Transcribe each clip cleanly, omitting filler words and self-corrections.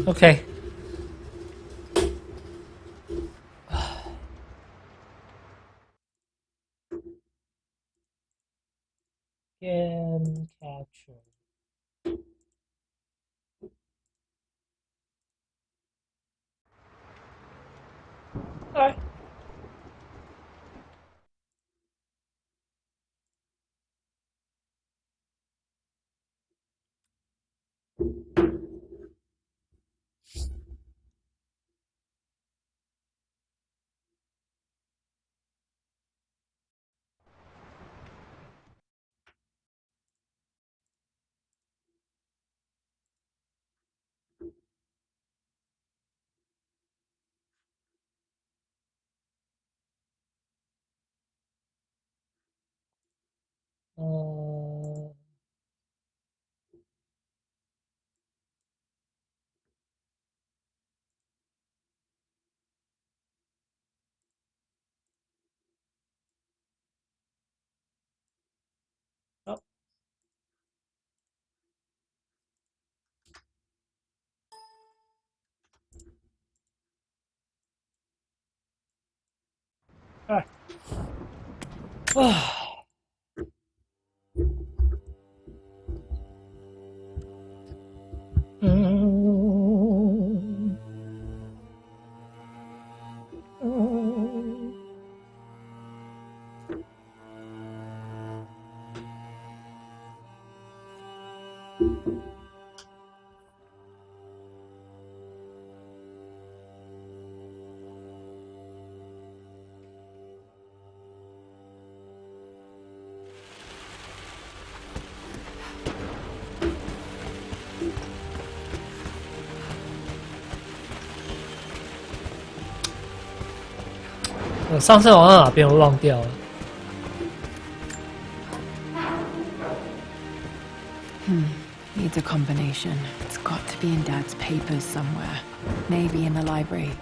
OK。Game capture。哎。嗯。好。哎。哇。嗯。嗯。我上次玩到哪边我忘掉了。Needs a combination. It's got to be in Dad's papers somewhere. Maybe in the library.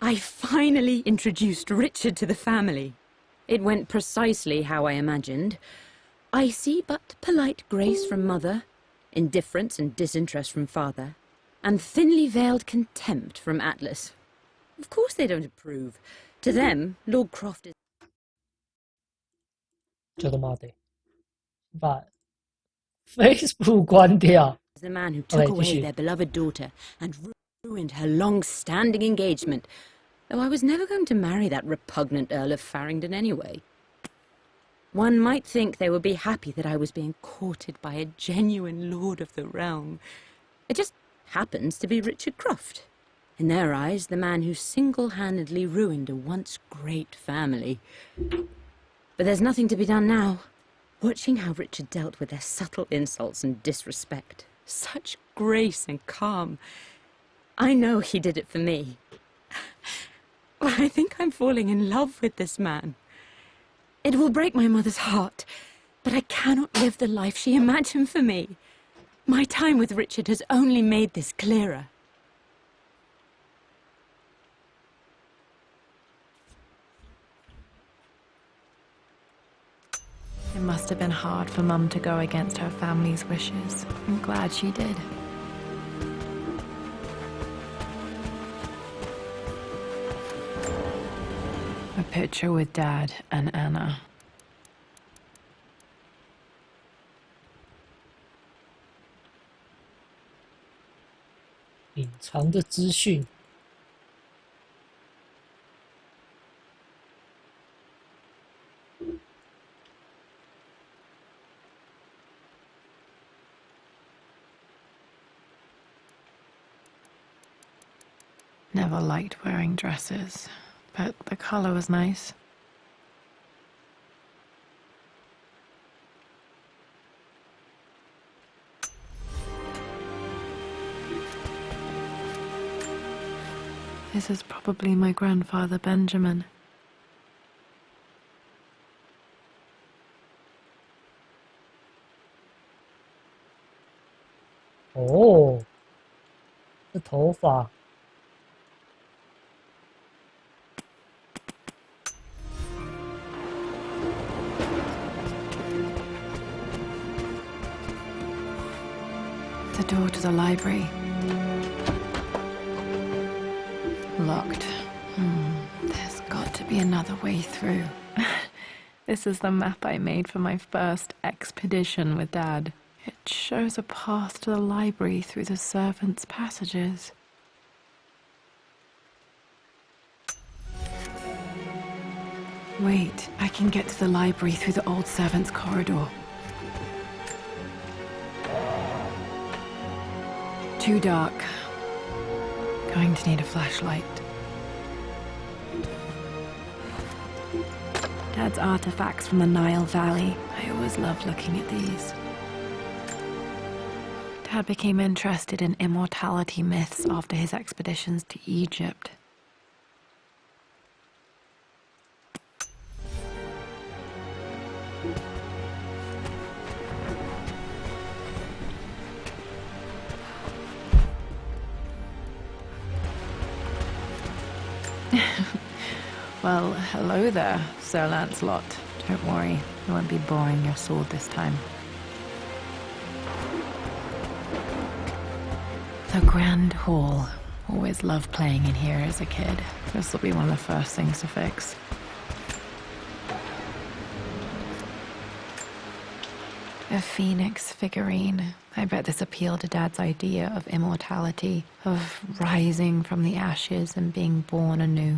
I finally introduced Richard to the family. It went precisely how I imagined. Icy but polite grace from Mother, indifference and disinterest from Father, and thinly veiled contempt from Atlas. Of course they don't approve. To them, Lord Croft is 这他妈的，把 Facebook 关掉。the man who Okay, took away 继续。 their beloved daughter and ruined her long-standing engagement, though I was never going to marry that repugnant Earl of Farringdon anyway. One might think they would be happy that I was being courted by a genuine lord of the realm. It just happens to be Richard Croft. In their eyes, the man who single-handedly ruined a once great family. But there's nothing to be done now. Watching how Richard dealt with their subtle insults and disrespect. Such grace and calm. I know he did it for me. I think I'm falling in love with this man. It will break my mother's heart, but I cannot live the life she imagined for me. My time with Richard has only made this clearer. It must have been hard for Mum to go against her family's wishes. I'm glad she did. A picture with Dad and Anna. 隐藏的资讯。Never liked wearing dresses, but the color was nice. This is probably my grandfather Benjamin. 哦，这头发。door to the library. Locked. There's got to be another way through. This is the map I made for my first expedition with Dad. It shows a path to the library through the servants' passages. Wait, I can get to the library through the old servants' corridor. Too dark. Going to need a flashlight. Dad's artifacts from the Nile Valley. I always loved looking at these. Dad became interested in immortality myths after his expeditions to Egypt. Well, hello there, Sir Lancelot. Don't worry, I won't be boring your sword this time. The Grand Hall. Always loved playing in here as a kid. This will be one of the first things to fix. A phoenix figurine. I bet this appealed to Dad's idea of immortality, of rising from the ashes and being born anew.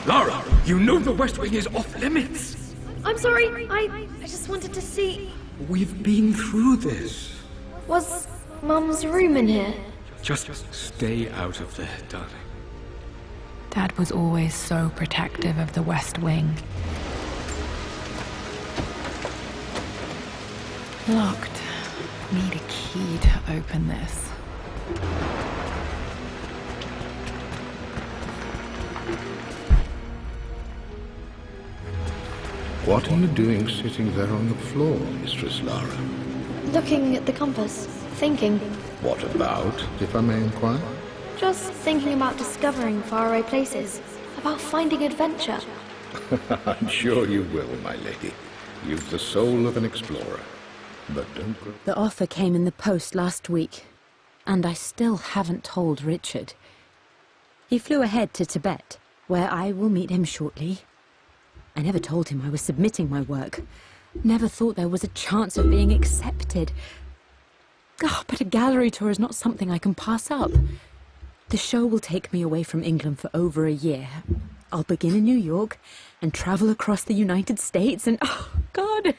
Lara, you know the West Wing is off limits. I'm sorry, I just wanted to see... We've been through this. Was Mum's room in here? Just stay out of there, darling. Dad was always so protective of the West Wing. Locked. Need a key to open this. What are you doing sitting there on the floor, Mistress Lara? Looking at the compass, thinking. What about, if I may inquire? Just thinking about discovering faraway places, about finding adventure. I'm sure you will, my lady. You've the soul of an explorer. But don't grow... The offer came in the post last week, and I still haven't told Richard. He flew ahead to Tibet, where I will meet him shortly. I never told him I was submitting my work. Never thought there was a chance of being accepted. Oh, but a gallery tour is not something I can pass up. The show will take me away from England for over a year. I'll begin in New York and travel across the United States and... oh, God!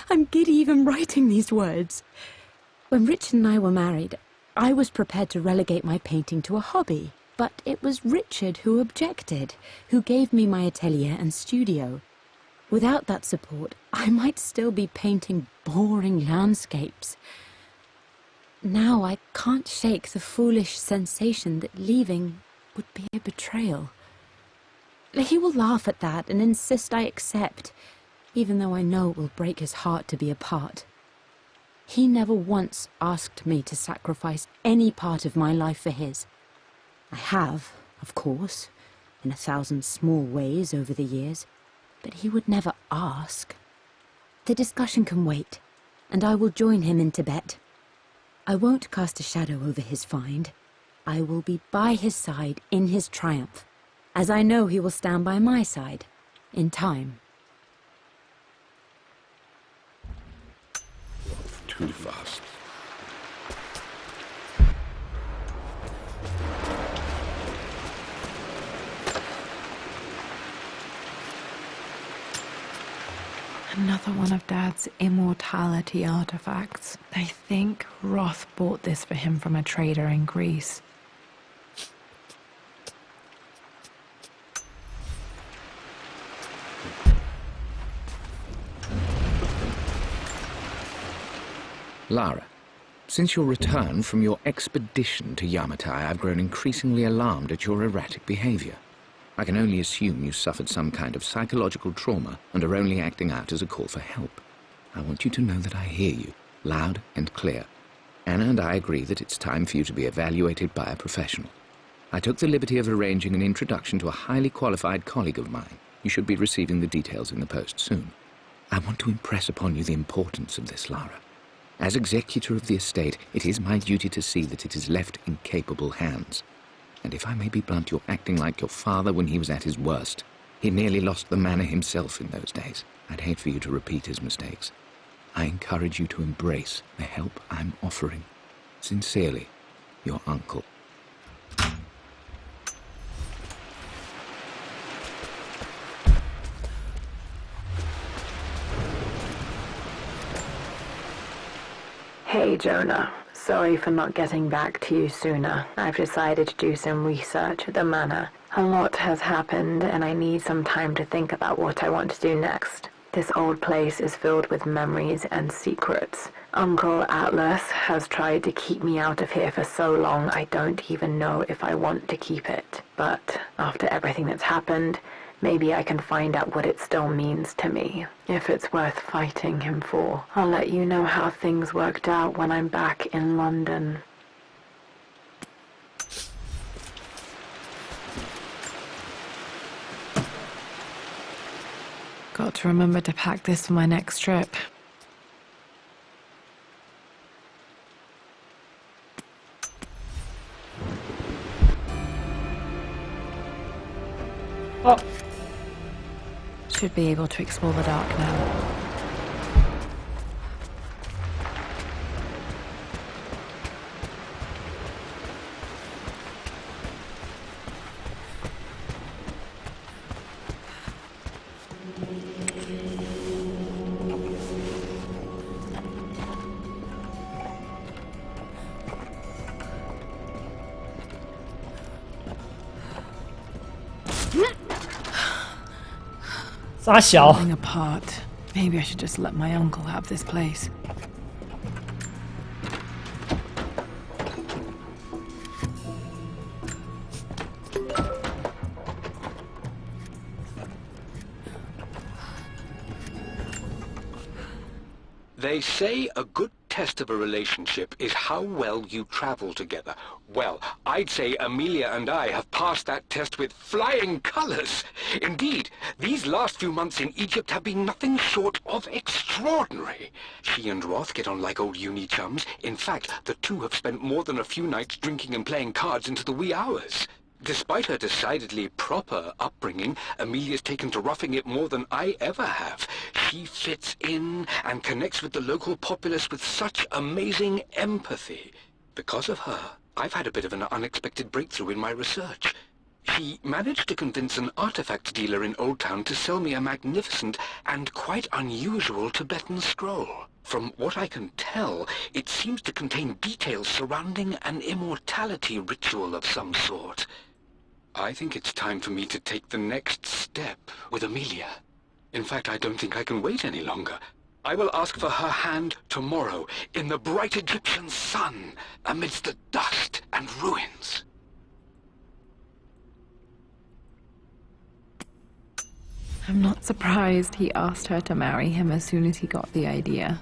I'm giddy even writing these words. When Richard and I were married, I was prepared to relegate my painting to a hobby. But it was Richard who objected, who gave me my atelier and studio. Without that support, I might still be painting boring landscapes. Now I can't shake the foolish sensation that leaving would be a betrayal. He will laugh at that and insist I accept, even though I know it will break his heart to be apart. He never once asked me to sacrifice any part of my life for his. I have, of course, in 1,000 small ways over the years, but he would never ask. The discussion can wait, and I will join him in Tibet. I won't cast a shadow over his find. I will be by his side in his triumph, as I know he will stand by my side, in time. Too fast. Another one of Dad's immortality artifacts. I think Roth bought this for him from a trader in Greece. Lara, since your return from your expedition to Yamatai, I've grown increasingly alarmed at your erratic behavior. I can only assume you suffered some kind of psychological trauma and are only acting out as a call for help. I want you to know that I hear you, loud and clear. Anna and I agree that it's time for you to be evaluated by a professional. I took the liberty of arranging an introduction to a highly qualified colleague of mine. You should be receiving the details in the post soon. I want to impress upon you the importance of this, Lara. As executor of the estate, it is my duty to see that it is left in capable hands. And if I may be blunt, you're acting like your father when he was at his worst. He nearly lost the manor himself in those days. I'd hate for you to repeat his mistakes. I encourage you to embrace the help I'm offering. Sincerely, your uncle. Hey, Jonah. Sorry for not getting back to you sooner. I've decided to do some research at the manor. A lot has happened, and I need some time to think about what I want to do next. This old place is filled with memories and secrets. Uncle Atlas has tried to keep me out of here for so long I don't even know if I want to keep it. But after everything that's happened, maybe I can find out what it still means to me. If it's worth fighting him for, I'll let you know how things worked out when I'm back in London. Got to remember to pack this for my next trip. Oh, Should be able to explore the dark now. Sa小. Falling apart. Maybe I should just let my uncle have this place. They say a good test of a relationship is how well you travel together. Well, I'd say Amelia and I have passed that test with flying colors. Indeed, these last few months in Egypt have been nothing short of extraordinary. She and Roth get on like old uni chums. In fact, the two have spent more than a few nights drinking and playing cards into the wee hours. Despite her decidedly proper upbringing, Amelia's taken to roughing it more than I ever have. She fits in and connects with the local populace with such amazing empathy. Because of her, I've had a bit of an unexpected breakthrough in my research. She managed to convince an artifact dealer in Old Town to sell me a magnificent and quite unusual Tibetan scroll. From what I can tell, it seems to contain details surrounding an immortality ritual of some sort. I think it's time for me to take the next step with Amelia. In fact, I don't think I can wait any longer. I will ask for her hand tomorrow in the bright Egyptian sun amidst the dust and ruins. I'm not surprised he asked her to marry him as soon as he got the idea.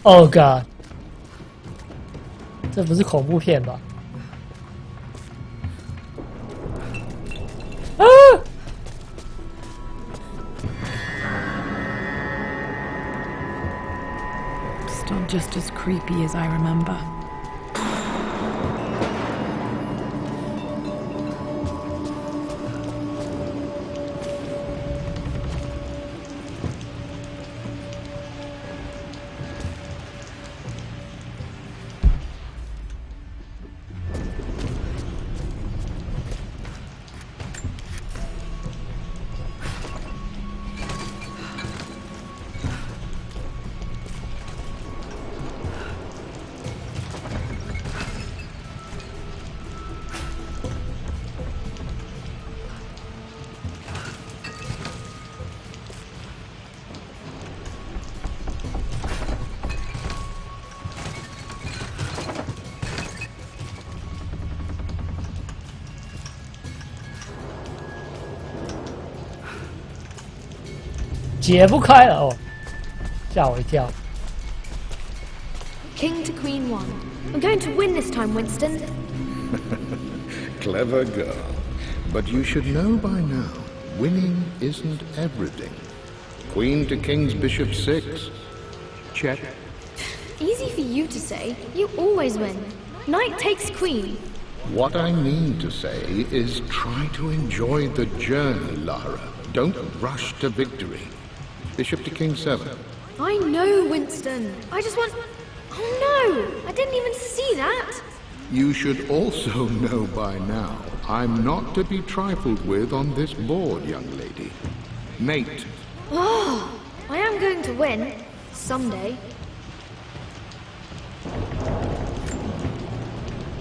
Oh god， 这不是恐怖片吧？啊！ Still just as creepy as I remember. 解不开了哦，吓我一跳。 King to Queen 1. I'm going to win this time, Winston. Clever girl. But you should know by now, winning isn't everything. Queen to King's Bishop 6. Check. Easy for you to say. You always win. Knight takes Queen. What I mean to say is try to enjoy the journey, Lara. Don't rush to victory. Bishop to King 7. I know, Winston. I just want... Oh no! I didn't even see that. You should also know by now, I'm not to be trifled with on this board, young lady. Mate. Oh, I am going to win. Someday.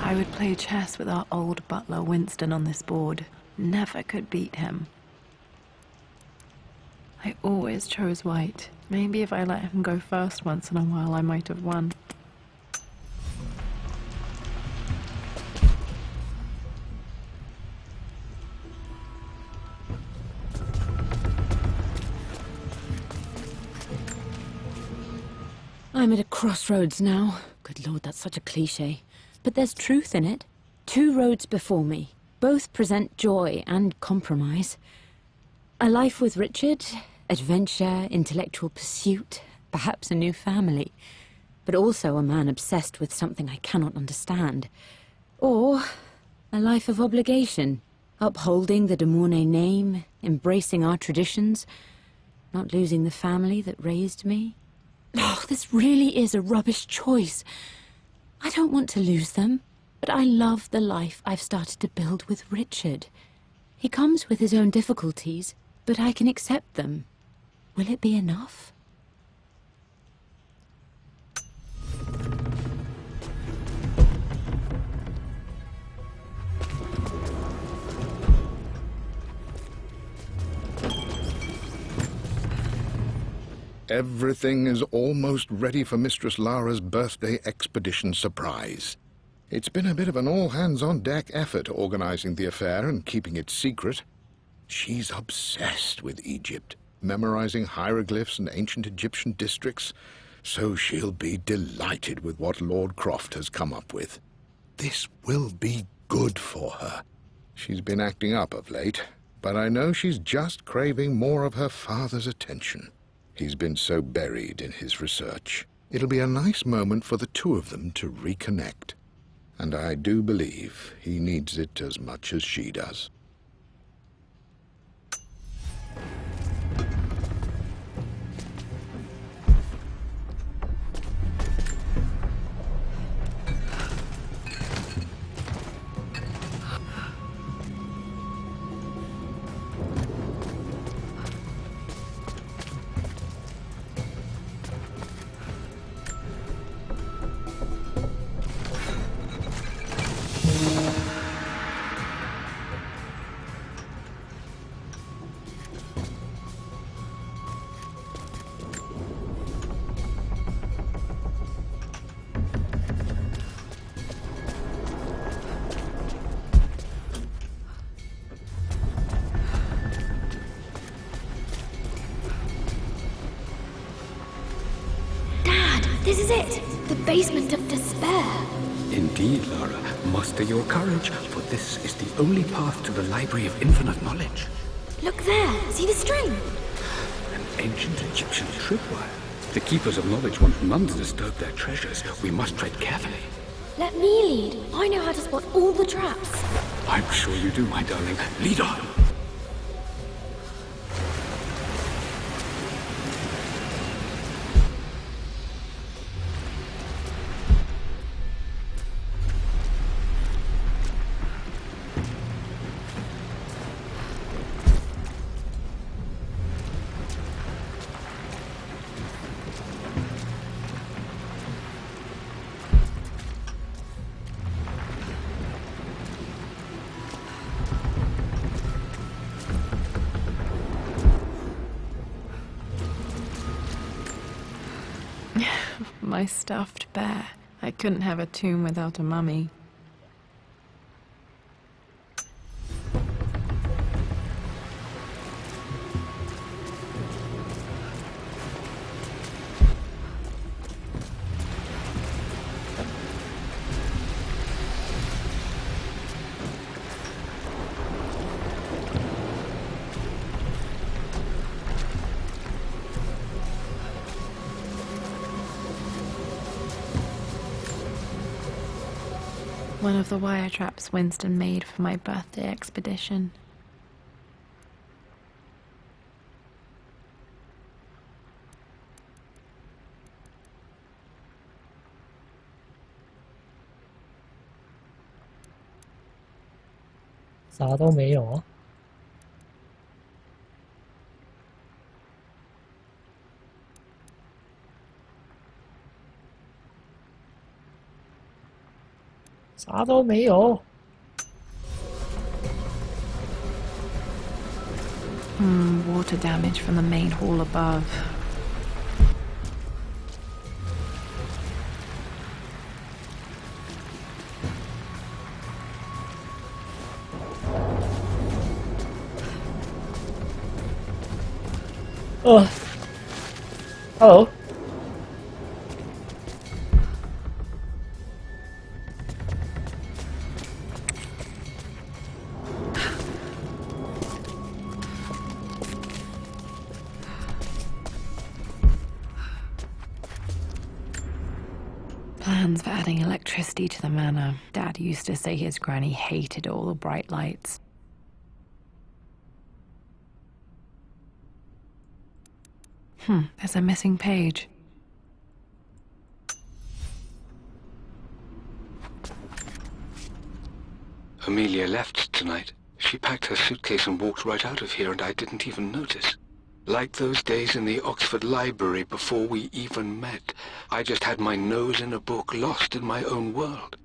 I would play chess with our old butler Winston on this board. Never could beat him. I always chose white. Maybe if I let him go first once in a while, I might have won. I'm at a crossroads now. Good Lord, that's such a cliché. But there's truth in it. 2 roads before me. Both present joy and compromise. A life with Richard, adventure, intellectual pursuit, perhaps a new family. But also a man obsessed with something I cannot understand. Or a life of obligation, upholding the de Mornay name, embracing our traditions, not losing the family that raised me. Oh, this really is a rubbish choice. I don't want to lose them, but I love the life I've started to build with Richard. He comes with his own difficulties, but I can accept them. Will it be enough? Everything is almost ready for Mistress Lara's birthday expedition surprise. It's been a bit of an all-hands-on-deck effort organizing the affair and keeping it secret. She's obsessed with Egypt, memorizing hieroglyphs and ancient Egyptian districts, so she'll be delighted with what Lord Croft has come up with. This will be good for her. She's been acting up of late, but I know she's just craving more of her father's attention. He's been so buried in his research. It'll be a nice moment for the 2 of them to reconnect. And I do believe he needs it as much as she does. This is it! The basement of despair! Indeed, Lara. Muster your courage, for this is the only path to the Library of Infinite Knowledge. Look there! See the string? An ancient Egyptian tripwire. The Keepers of Knowledge want none to disturb their treasures. We must tread carefully. Let me lead. I know how to spot all the traps. I'm sure you do, my darling. Lead on! My stuffed bear. I couldn't have a tomb without a mummy. One of the wire traps Winston made for my birthday expedition.啥都没有啊。啥都没有。Water damage from the main hall above. Hello. Plans for adding electricity to the manor. Dad used to say his granny hated all the bright lights. There's a missing page. Amelia left tonight. She packed her suitcase and walked right out of here, and I didn't even notice. Like those days in the Oxford Library before we even met. I just had my nose in a book, lost in my own world.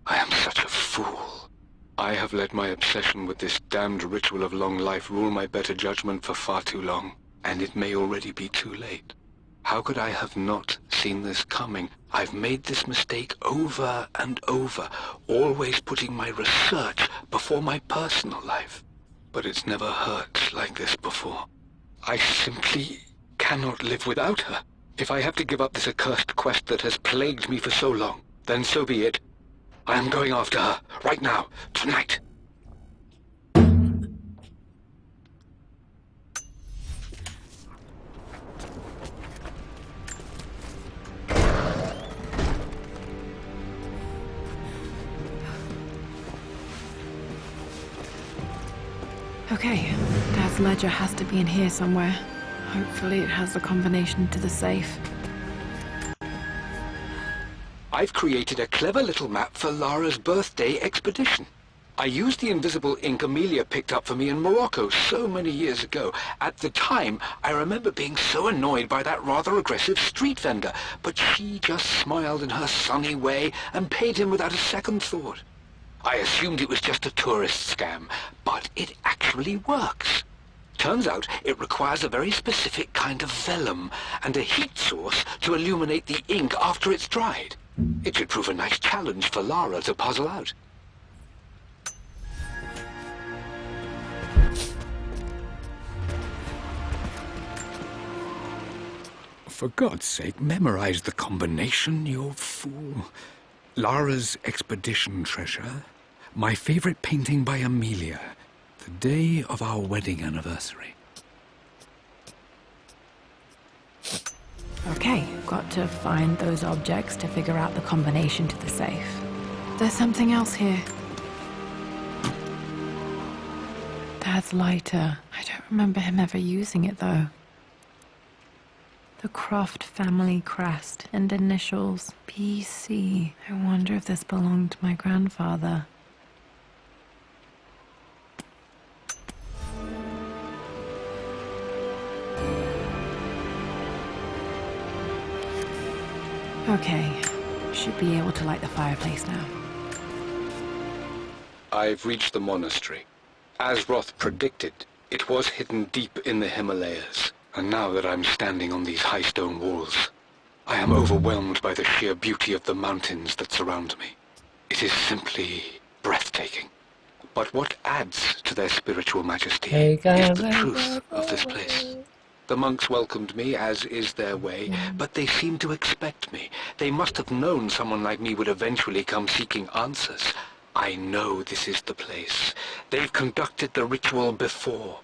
I am such a fool. I have let my obsession with this damned ritual of long life rule my better judgment for far too long, and it may already be too late. How could I have not seen this coming? I've made this mistake over and over, always putting my research before my personal life. But it's never hurt like this before. I simply cannot live without her. If I have to give up this accursed quest that has plagued me for so long, then so be it. I am going after her, right now, tonight. Okay, Dad's ledger has to be in here somewhere. Hopefully it has the combination to the safe. I've created a clever little map for Lara's birthday expedition. I used the invisible ink Amelia picked up for me in Morocco so many years ago. At the time, I remember being so annoyed by that rather aggressive street vendor, but she just smiled in her sunny way and paid him without a second thought. I assumed it was just a tourist scam, but it actually works. Turns out it requires a very specific kind of vellum and a heat source to illuminate the ink after it's dried. It should prove a nice challenge for Lara to puzzle out. For God's sake, memorize the combination, you fool. Lara's expedition treasure, my favorite painting by Amelia, the day of our wedding anniversary. Okay, got to find those objects to figure out the combination to the safe. There's something else here. Dad's lighter. I don't remember him ever using it, though. The Croft family crest and initials PC. I wonder if this belonged to my grandfather. Okay, should be able to light the fireplace now. I've reached the monastery. As Roth predicted, it was hidden deep in the Himalayas. And now that I'm standing on these high stone walls, I am overwhelmed by the sheer beauty of the mountains that surround me. It is simply breathtaking. But what adds to their spiritual majesty is the truth of this place. The monks welcomed me, as is their way, but they seemed to expect me. They must have known someone like me would eventually come seeking answers. I know this is the place. They've conducted the ritual before.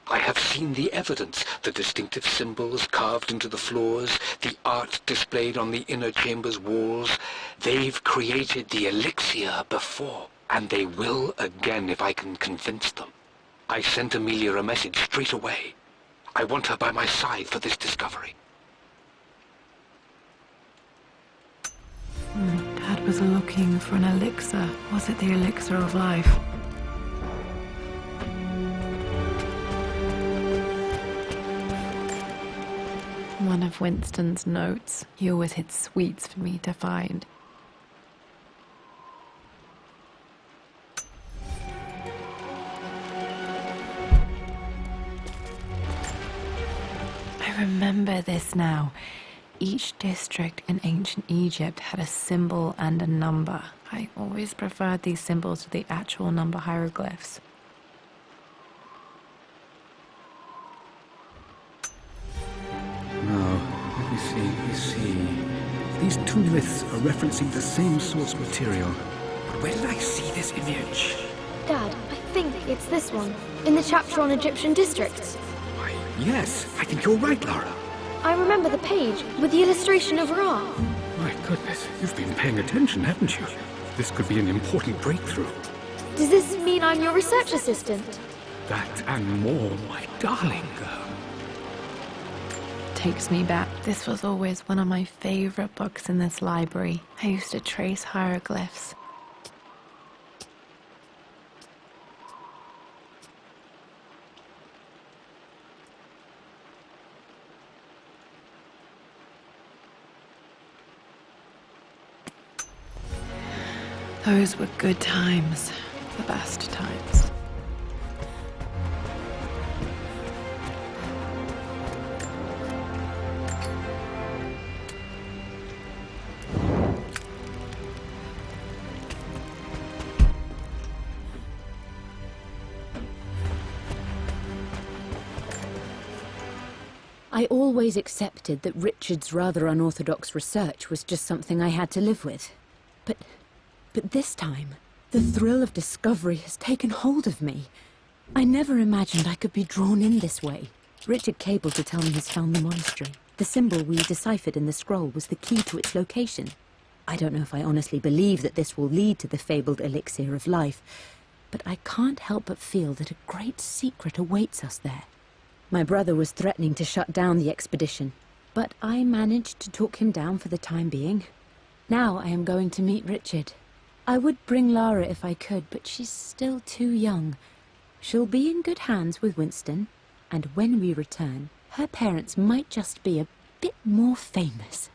I have seen the evidence, the distinctive symbols carved into the floors, the art displayed on the inner chamber's walls. They've created the elixir before, and they will again if I can convince them. I sent Amelia a message straight away. I want her by my side for this discovery. Dad was looking for an elixir. Was it the elixir of life? One of Winston's notes. He always hid sweets for me to find. I remember this now. Each district in ancient Egypt had a symbol and a number. I always preferred these symbols to the actual number hieroglyphs. Now, let me see. These two myths are referencing the same source material. But where did I see this image? Dad, I think it's this one, in the chapter on Egyptian districts. Why, yes, I think you're right, Lara. I remember the page with the illustration of Ra. My goodness, you've been paying attention, haven't you? This could be an important breakthrough. Does this mean I'm your research assistant? That and more, my darling girl. Takes me back. This was always one of my favorite books in this library. I used to trace hieroglyphs. Those were good times. The best times. I always accepted that Richard's rather unorthodox research was just something I had to live with. But this time, the thrill of discovery has taken hold of me. I never imagined I could be drawn in this way. Richard cabled to tell me he's found the monastery. The symbol we deciphered in the scroll was the key to its location. I don't know if I honestly believe that this will lead to the fabled elixir of life, but I can't help but feel that a great secret awaits us there. My brother was threatening to shut down the expedition, but I managed to talk him down for the time being. Now I am going to meet Richard. I would bring Lara if I could, but she's still too young. She'll be in good hands with Winston, and when we return, her parents might just be a bit more famous.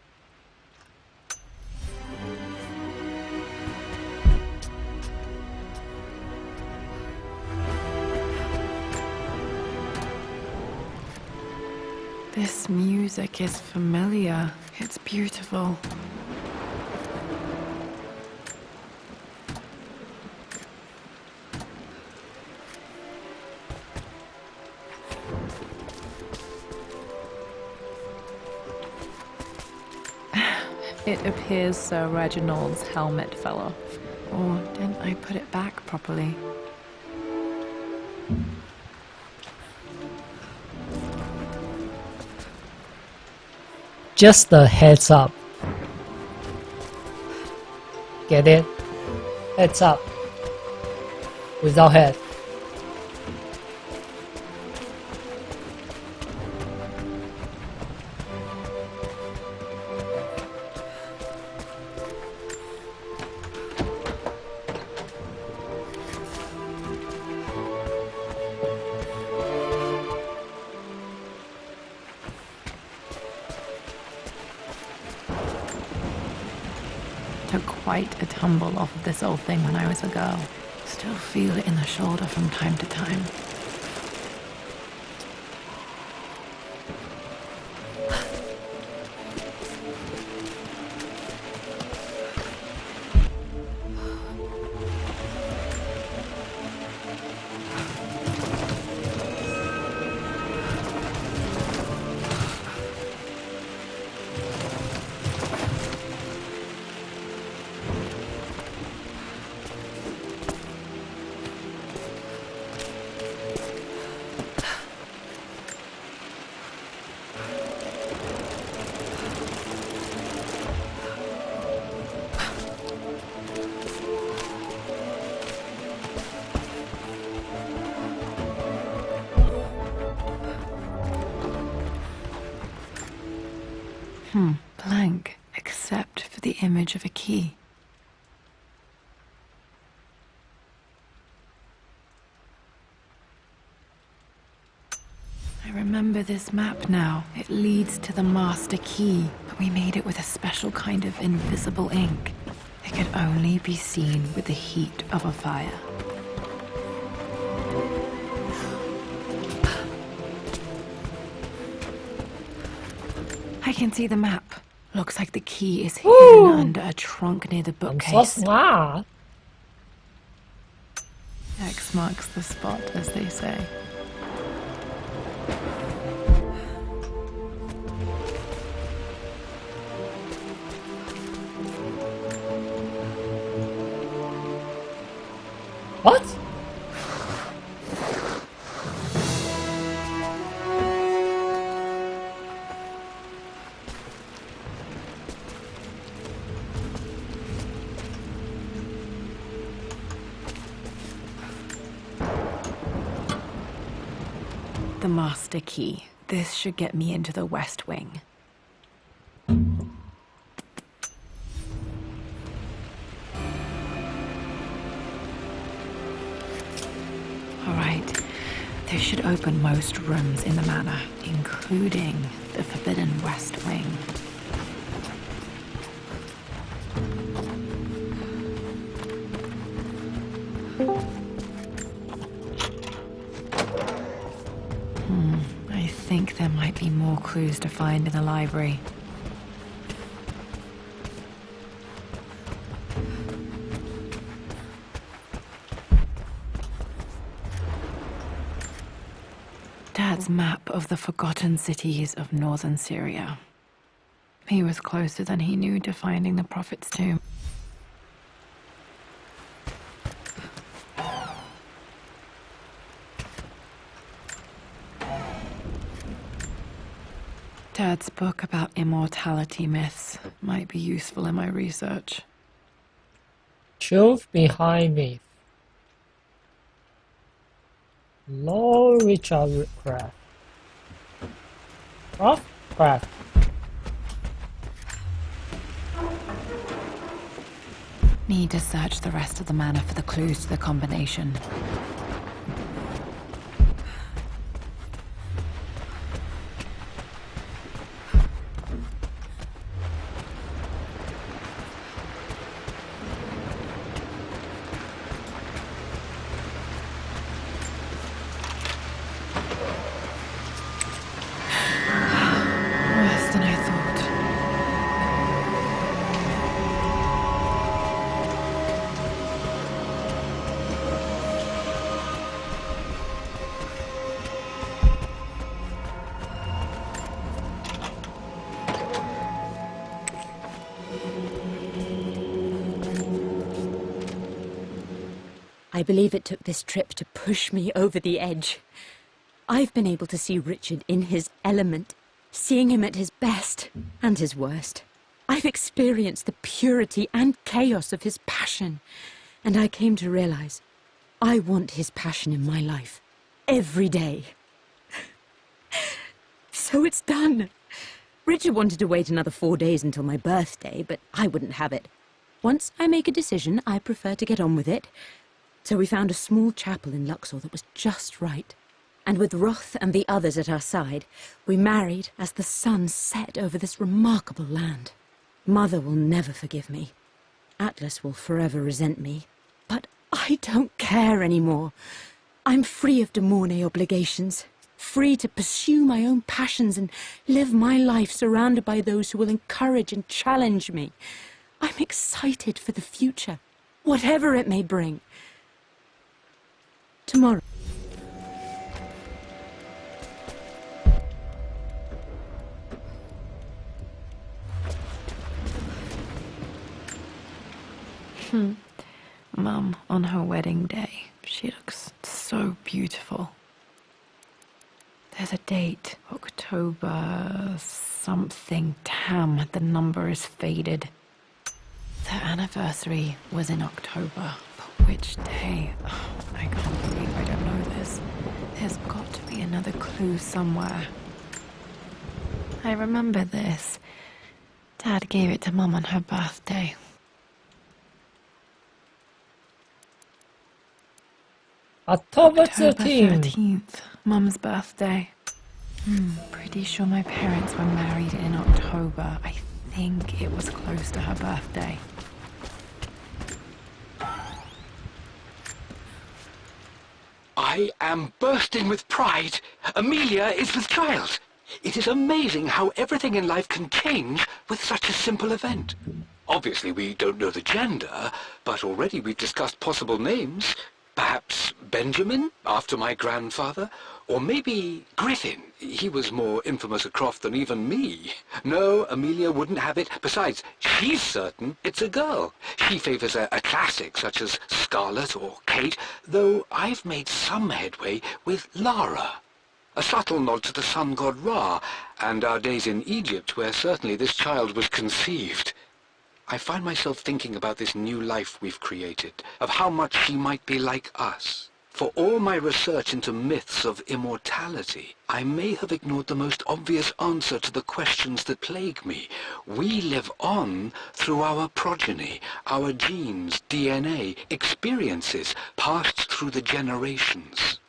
This music is familiar. It's beautiful. It appears Sir Reginald's helmet fell off. Or didn't I put it back properly? Just a heads up. Get it? Heads up. Without head. Took quite a tumble off of this old thing when I was a girl. Still feel it in the shoulder from time to time. Blank, except for the image of a key. I remember this map now. It leads to the master key, but we made it with a special kind of invisible ink. It could only be seen with the heat of a fire. I can see the map. Looks like the key is hidden Woo! under a trunk near the I'm so bookcase. smart. X marks the spot, as they say. What? The master key. This should get me into the West Wing. Alright. This should open most rooms in the manor, including the Forbidden West Wing. I think there might be more clues to find in the library. Dad's map of the forgotten cities of northern Syria. He was closer than he knew to finding the Prophet's tomb. Dad's book about immortality myths might be useful in my research. Truth behind myth. Lord Richard Craft. Craft. Need to search the rest of the manor for the clues to the combination. Worse than I thought. I believe it took this trip to push me over the edge. I've been able to see Richard in his element, seeing him at his best and his worst. I've experienced the purity and chaos of his passion, and I came to realize I want his passion in my life every day. So it's done. Richard wanted to wait another 4 days until my birthday, but I wouldn't have it. Once I make a decision, I prefer to get on with it. So we found a small chapel in Luxor that was just right. And with Roth and the others at our side, we married as the sun set over this remarkable land. Mother will never forgive me. Atlas will forever resent me. But I don't care anymore. I'm free of de Mornay obligations. Free to pursue my own passions and live my life surrounded by those who will encourage and challenge me. I'm excited for the future, whatever it may bring. Tomorrow. Mum, on her wedding day, she looks so beautiful. There's a date, October something. Damn, the number is faded. Their anniversary was in October, but which day? Oh, I can't believe I don't know this. There's got to be another clue somewhere. I remember this. Dad gave it to Mum on her birthday. October 13th. 13th, Mum's birthday. Pretty sure my parents were married in October. I think it was close to her birthday. I am bursting with pride. Amelia is with child. It is amazing how everything in life can change with such a simple event. Obviously, we don't know the gender, but already we've discussed possible names. Perhaps Benjamin, after my grandfather? Or maybe Griffin. He was more infamous a Croft than even me. No, Amelia wouldn't have it. Besides, she's certain it's a girl. She favours a classic such as Scarlet or Kate, though I've made some headway with Lara. A subtle nod to the sun god Ra, and our days in Egypt, where certainly this child was conceived. I find myself thinking about this new life we've created, of how much she might be like us. For all my research into myths of immortality, I may have ignored the most obvious answer to the questions that plague me. We live on through our progeny, our genes, DNA, experiences, passed through the generations.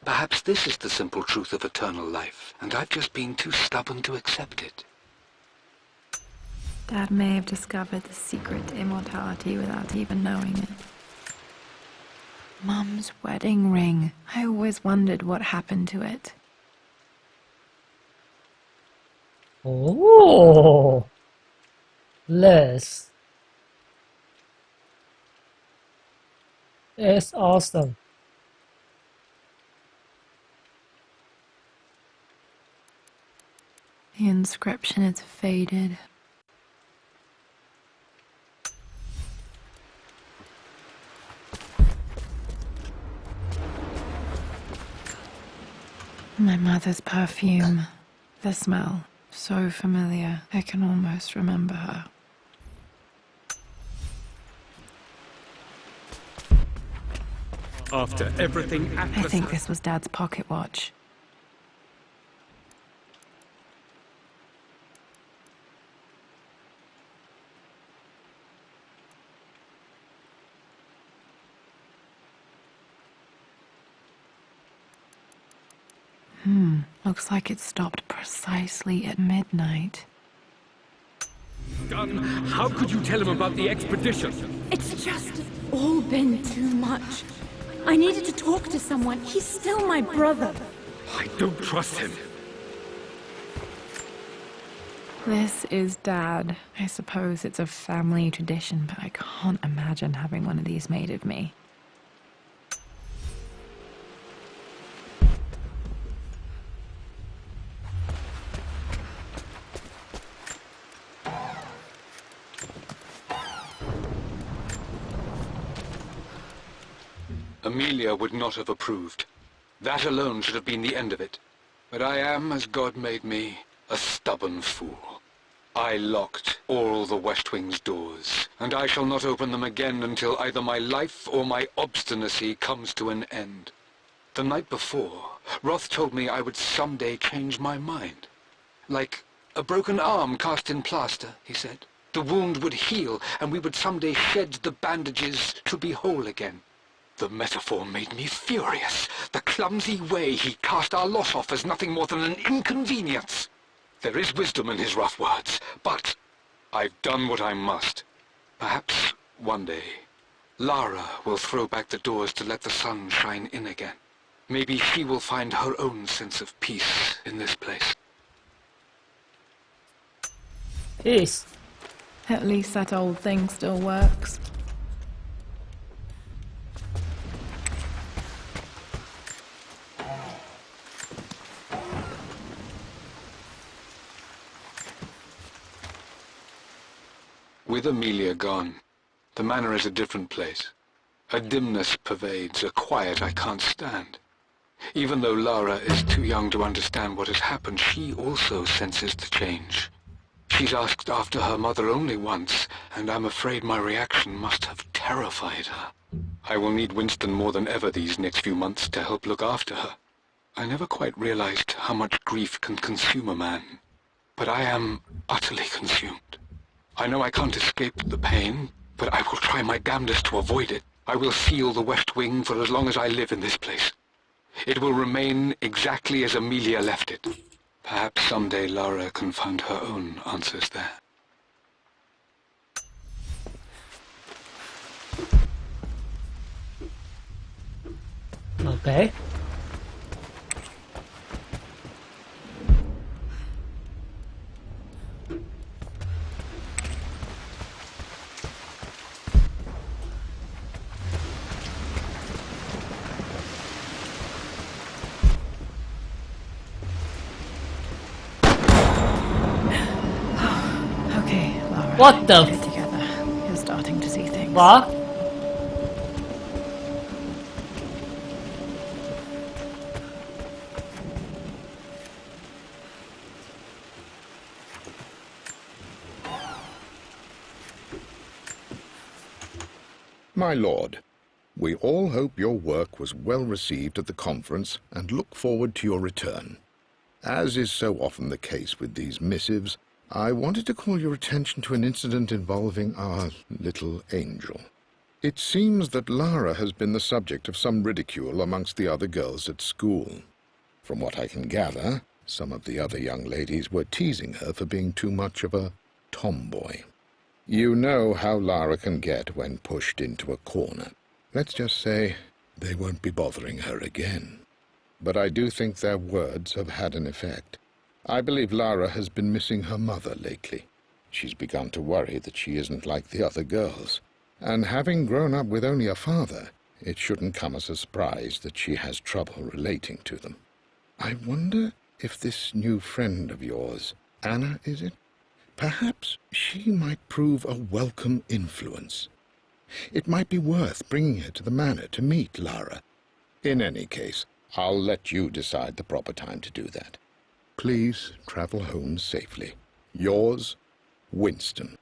Perhaps this is the simple truth of eternal life, and I've just been too stubborn to accept it. Dad may have discovered the secret to immortality without even knowing it. Mum's wedding ring. I always wondered what happened to it. Oh, Liz. It's awesome. The inscription is faded. My mother's perfume. The smell. So familiar. I can almost remember her. After everything I Atlas think this was Dad's pocket watch. Looks like it stopped precisely at midnight. Gunn, how could you tell him about the expedition? It's just all been too much. I needed to talk to someone. He's still my brother. I don't trust him. This is Dad. I suppose it's a family tradition, but I can't imagine having one of these made of me. Amelia would not have approved. That alone should have been the end of it. But I am, as God made me, a stubborn fool. I locked all the West Wing's doors, and I shall not open them again until either my life or my obstinacy comes to an end. The night before, Roth told me I would someday change my mind. Like a broken arm cast in plaster, he said. The wound would heal, and we would someday shed the bandages to be whole again. The metaphor made me furious. The clumsy way he cast our loss off as nothing more than an inconvenience. There is wisdom in his rough words, but I've done what I must. Perhaps one day, Lara will throw back the doors to let the sun shine in again. Maybe she will find her own sense of peace in this place. Peace. At least that old thing still works. With Amelia gone, the manor is a different place. A dimness pervades, a quiet I can't stand. Even though Lara is too young to understand what has happened, she also senses the change. She's asked after her mother only once, and I'm afraid my reaction must have terrified her. I will need Winston more than ever these next few months to help look after her. I never quite realized how much grief can consume a man, but I am utterly consumed. I know I can't escape the pain, but I will try my damnedest to avoid it. I will seal the West Wing for as long as I live in this place. It will remain exactly as Amelia left it. Perhaps someday Lara can find her own answers there. Okay. Okay, Lara. What the Get together. You're starting to see things. What? My lord, we all hope your work was well received at the conference and look forward to your return. As is so often the case with these missives, I wanted to call your attention to an incident involving our little angel. It seems that Lara has been the subject of some ridicule amongst the other girls at school. From what I can gather, some of the other young ladies were teasing her for being too much of a tomboy. You know how Lara can get when pushed into a corner. Let's just say they won't be bothering her again. But I do think their words have had an effect. I believe Lara has been missing her mother lately. She's begun to worry that she isn't like the other girls. And having grown up with only a father, it shouldn't come as a surprise that she has trouble relating to them. I wonder if this new friend of yours, Anna, is it? Perhaps she might prove a welcome influence. It might be worth bringing her to the manor to meet Lara. In any case, I'll let you decide the proper time to do that. Please travel home safely. Yours, Winston.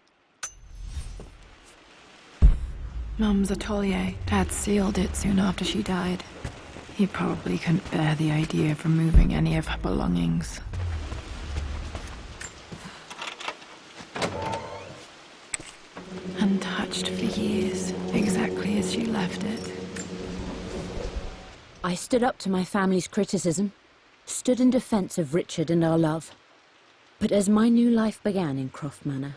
Mum's atelier. Dad sealed it soon after she died. He probably couldn't bear the idea of removing any of her belongings. Untouched for years, exactly as she left it. I stood up to my family's criticism, stood in defense of Richard and our love. But as my new life began in Croft Manor,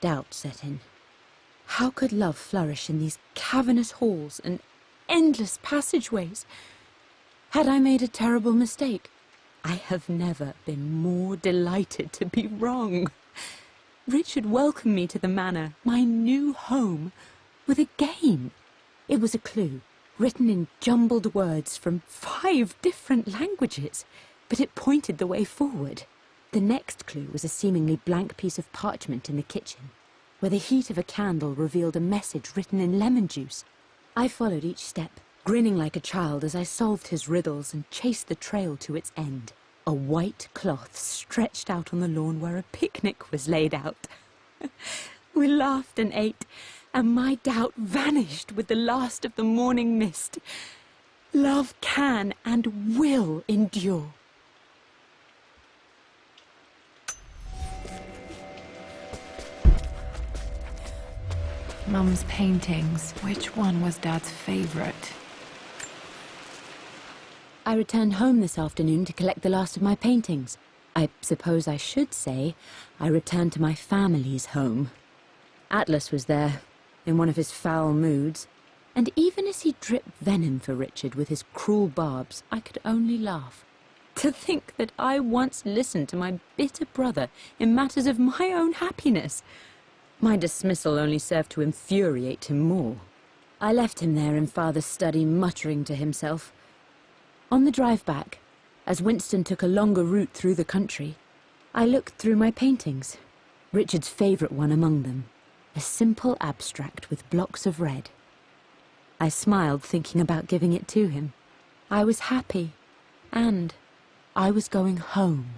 doubt set in. How could love flourish in these cavernous halls and endless passageways? Had I made a terrible mistake? I have never been more delighted to be wrong. Richard welcomed me to the manor, my new home, with a game. It was a clue, written in jumbled words from 5 different languages, but it pointed the way forward. The next clue was a seemingly blank piece of parchment in the kitchen, where the heat of a candle revealed a message written in lemon juice. I followed each step, grinning like a child as I solved his riddles and chased the trail to its end. A white cloth stretched out on the lawn where a picnic was laid out. We laughed and ate, and my doubt vanished with the last of the morning mist. Love can and will endure. Mum's paintings. Which one was Dad's favorite? I returned home this afternoon to collect the last of my paintings. I suppose I should say I returned to my family's home. Atlas was there, in one of his foul moods, and even as he dripped venom for Richard with his cruel barbs, I could only laugh. To think that I once listened to my bitter brother in matters of my own happiness. My dismissal only served to infuriate him more. I left him there in Father's study, muttering to himself. On the drive back, as Winston took a longer route through the country, I looked through my paintings, Richard's favourite one among them, a simple abstract with blocks of red. I smiled, thinking about giving it to him. I was happy, and I was going home.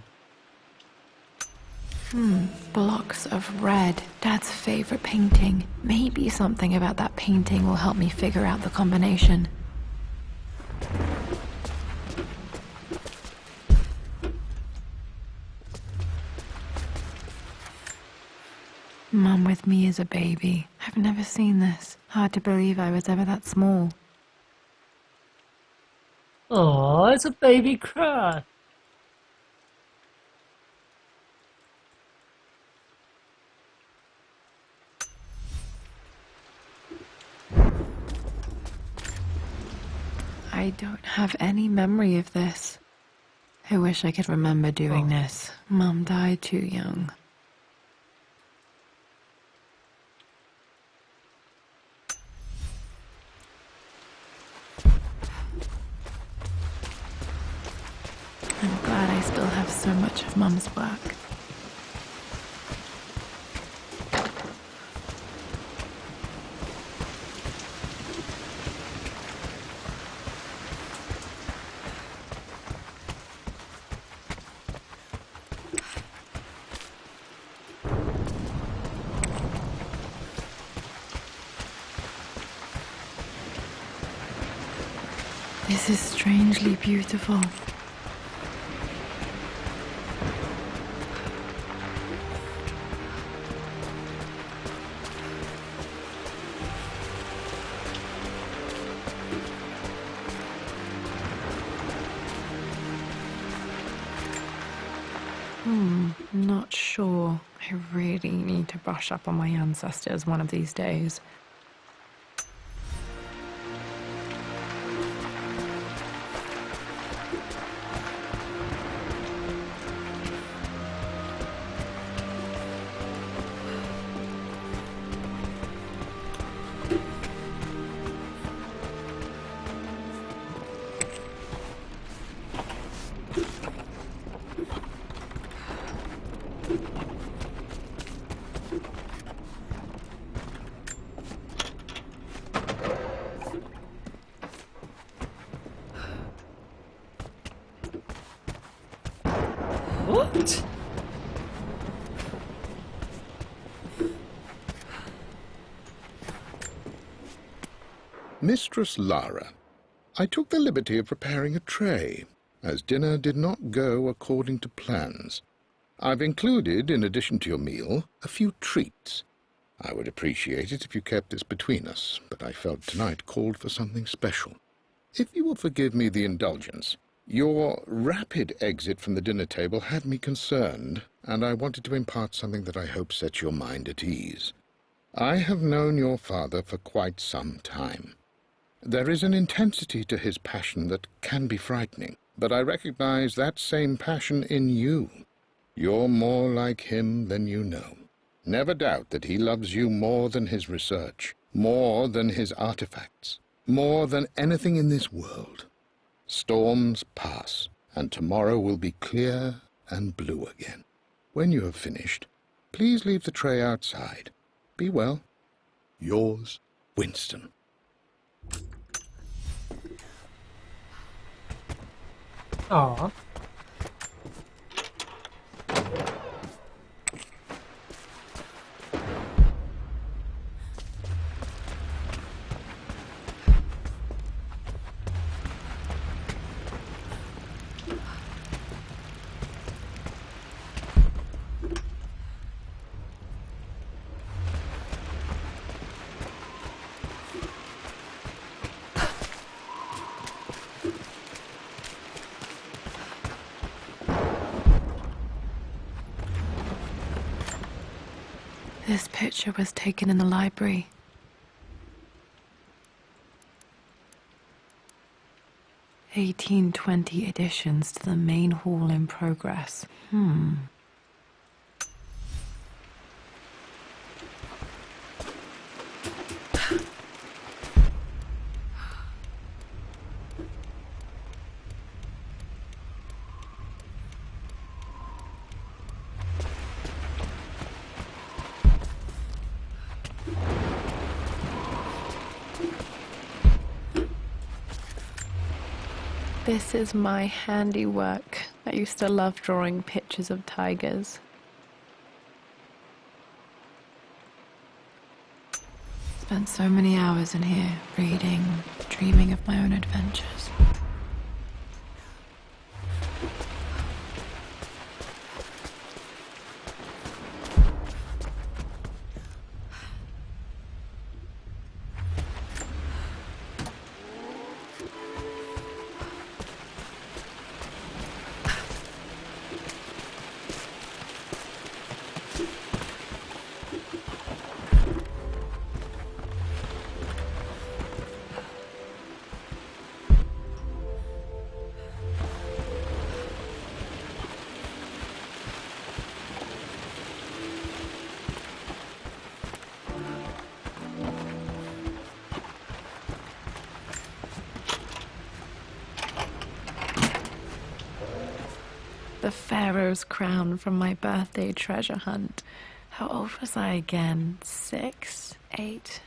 Blocks of red. Dad's favorite painting. Maybe something about that painting will help me figure out the combination. Mum with me as a baby. I've never seen this. Hard to believe I was ever that small. Oh, it's a baby cry. I don't have any memory of this. I wish I could remember doing this. Mum died too young. I'm glad I still have so much of Mum's work. This is strangely beautiful. Not sure. I really need to brush up on my ancestors one of these days. What? Mistress Lara, I took the liberty of preparing a tray, as dinner did not go according to plans. I've included, in addition to your meal, a few treats. I would appreciate it if you kept this between us, but I felt tonight called for something special. If you will forgive me the indulgence, your rapid exit from the dinner table had me concerned, and I wanted to impart something that I hope sets your mind at ease. I have known your father for quite some time. There is an intensity to his passion that can be frightening, but I recognize that same passion in you. You're more like him than you know. Never doubt that he loves you more than his research, more than his artifacts, more than anything in this world. Storms pass, and tomorrow will be clear and blue again. When you have finished, please leave the tray outside. Be well. Yours, Winston. Aw. This picture was taken in the library. 1820 additions to the main hall in progress. This is my handiwork. I used to love drawing pictures of tigers. Spent so many hours in here, reading, dreaming of my own adventures. The Pharaoh's crown from my birthday treasure hunt. How old was I again? 6? 8?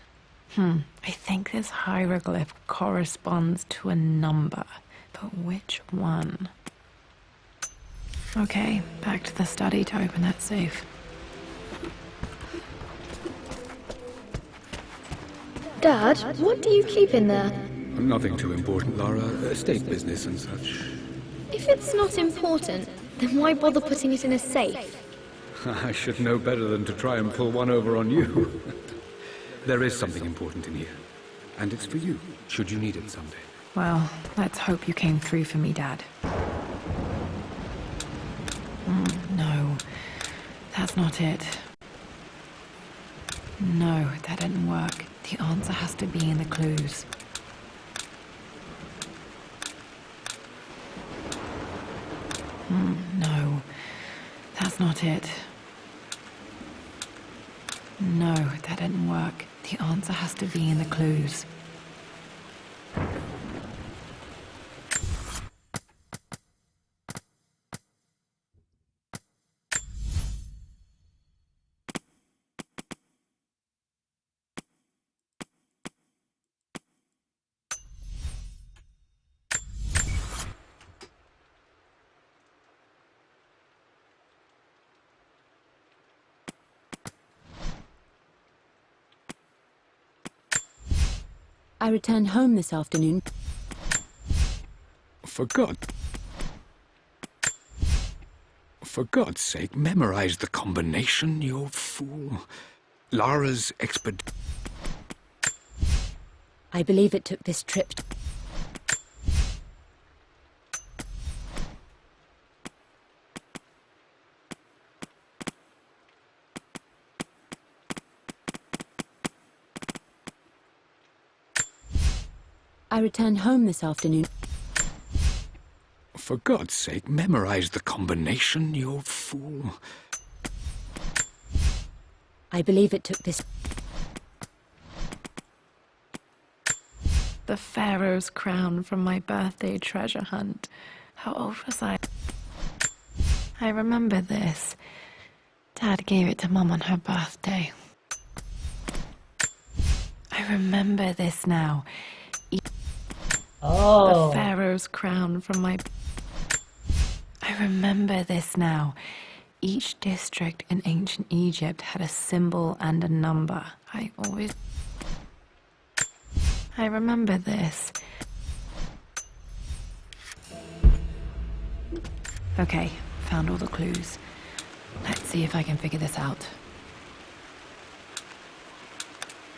I think this hieroglyph corresponds to a number, but which one? Okay, back to the study to open that safe. Dad, what do you keep in there? Nothing too important, Lara. Estate business and such. If it's not important, then why bother putting it in a safe? I should know better than to try and pull one over on you. There is something important in here. And it's for you, should you need it someday. Well, let's hope you came through for me, Dad. No, that's not it. No, that didn't work. The answer has to be in the clues. No, that's not it. No, that didn't work. The answer has to be in the clues. I returned home this afternoon. For God's sake, memorize the combination, you fool. Lara's expedition. I believe it took this trip. I returned home this afternoon. For God's sake, memorize the combination, you fool. I believe it took this. The Pharaoh's crown from my birthday treasure hunt. How old was I? I remember this. Dad gave it to Mum on her birthday. I remember this now. Oh. The Pharaoh's crown from my... I remember this now. Each district in ancient Egypt had a symbol and a number. I remember this. Okay, found all the clues. Let's see if I can figure this out.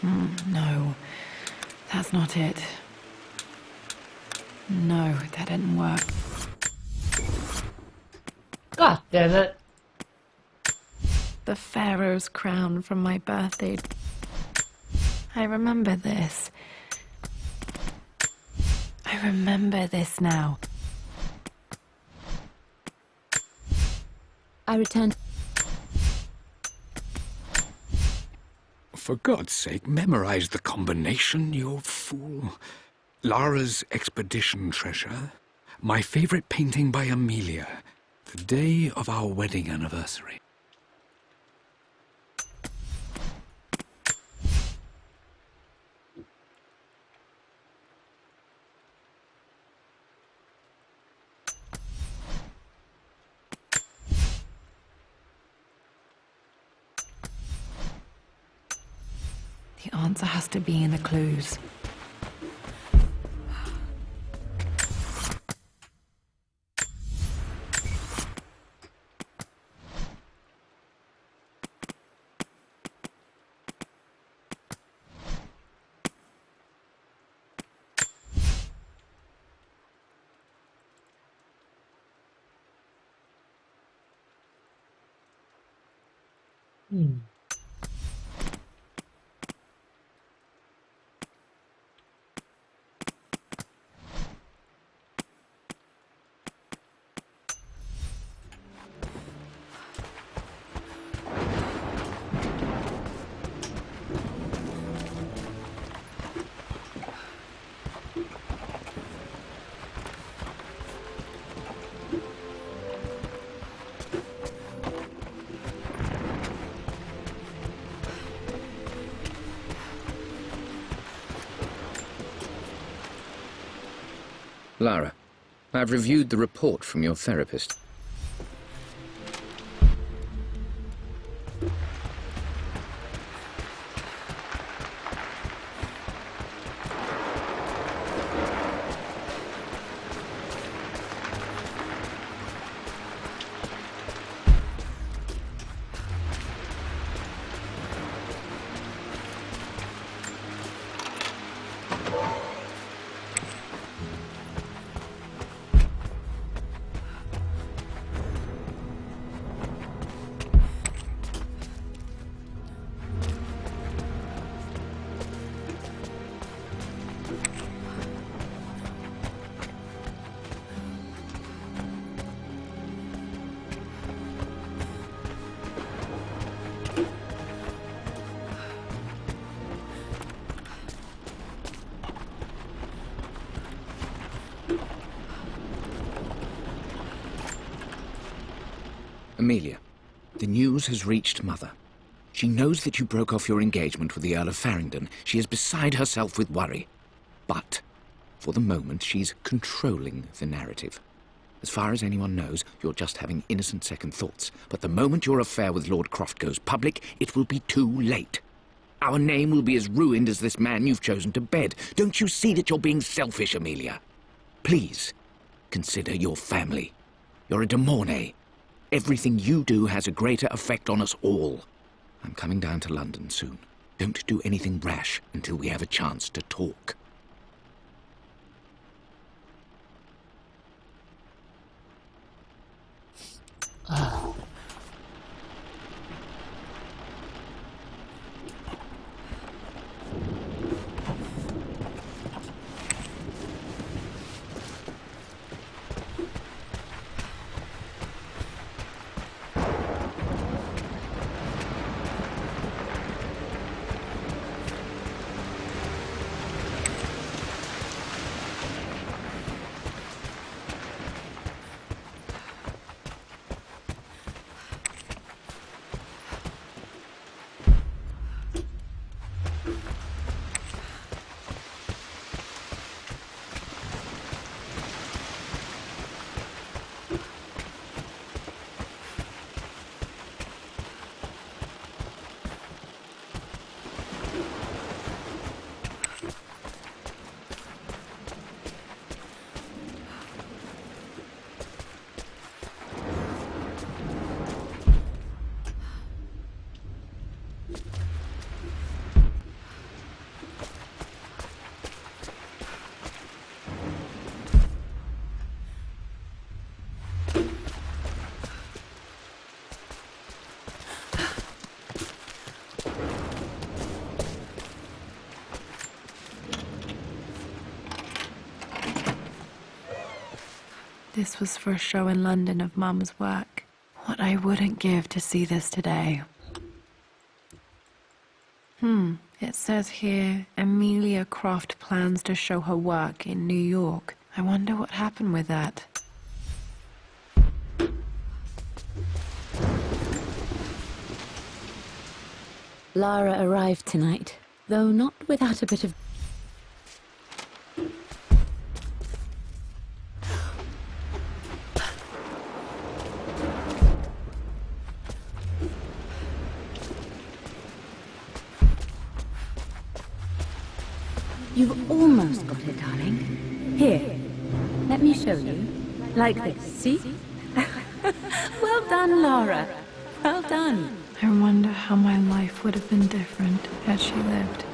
No, that's not it. No, that didn't work. God damn it. The Pharaoh's crown from my birthday. I remember this. I remember this now. I returned. For God's sake, memorize the combination, you fool. Lara's expedition treasure. My favorite painting by Amelia. The day of our wedding anniversary. The answer has to be in the clues. Lara, I've reviewed the report from your therapist. Amelia, the news has reached Mother. She knows that you broke off your engagement with the Earl of Farringdon. She is beside herself with worry. But, for the moment, she's controlling the narrative. As far as anyone knows, you're just having innocent second thoughts. But the moment your affair with Lord Croft goes public, it will be too late. Our name will be as ruined as this man you've chosen to bed. Don't you see that you're being selfish, Amelia? Please, consider your family. You're a de Mornay. Everything you do has a greater effect on us all. I'm coming down to London soon. Don't do anything rash until we have a chance to talk. This was for a show in London of Mum's work. What I wouldn't give to see this today. It says here, Amelia Croft plans to show her work in New York. I wonder what happened with that. Lara arrived tonight, though not without a bit of... You've almost got it, darling. Here, let me show you. Like this, see? Well done, Lara. Well done. I wonder how my life would have been different had she lived.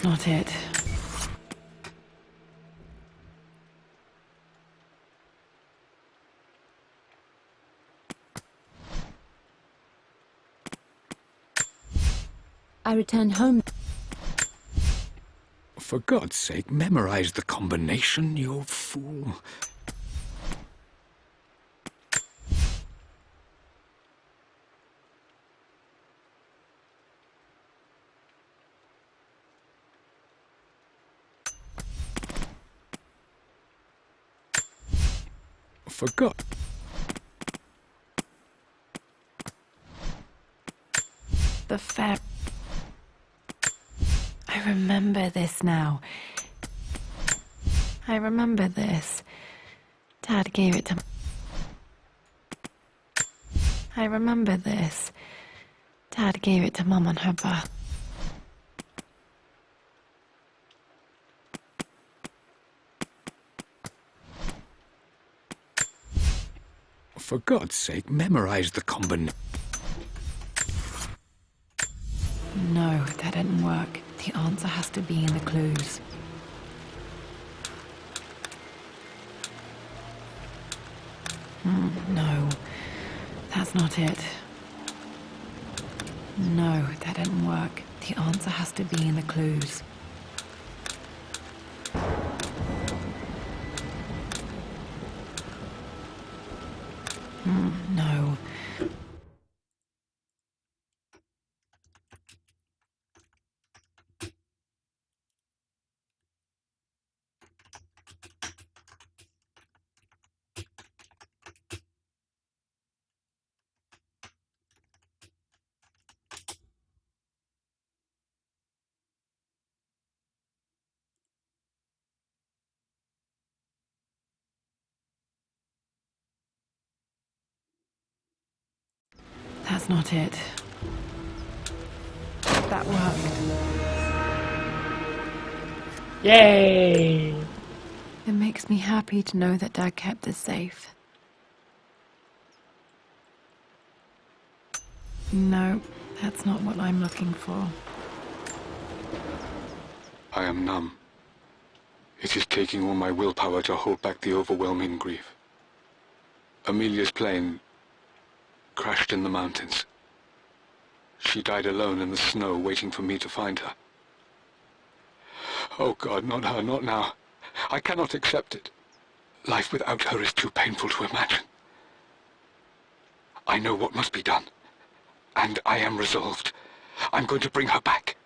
That's not it. I returned home. For God's sake, memorize the combination, you fool. For God. The fair. I remember this now. I remember this. Dad gave it to... I remember this. Dad gave it to Mum on her birth. For God's sake, memorize the combination. No, that didn't work. The answer has to be in the clues. No, that's not it. No, that didn't work. The answer has to be in the clues. No. That's not it. That worked. Yay! It makes me happy to know that Dad kept this safe. No, that's not what I'm looking for. I am numb. It is taking all my willpower to hold back the overwhelming grief. Amelia's plane crashed in the mountains. She died alone in the snow, waiting for me to find her. Oh God, not her, not now. I cannot accept it. Life without her is too painful to imagine. I know what must be done, and I am resolved. I'm going to bring her back.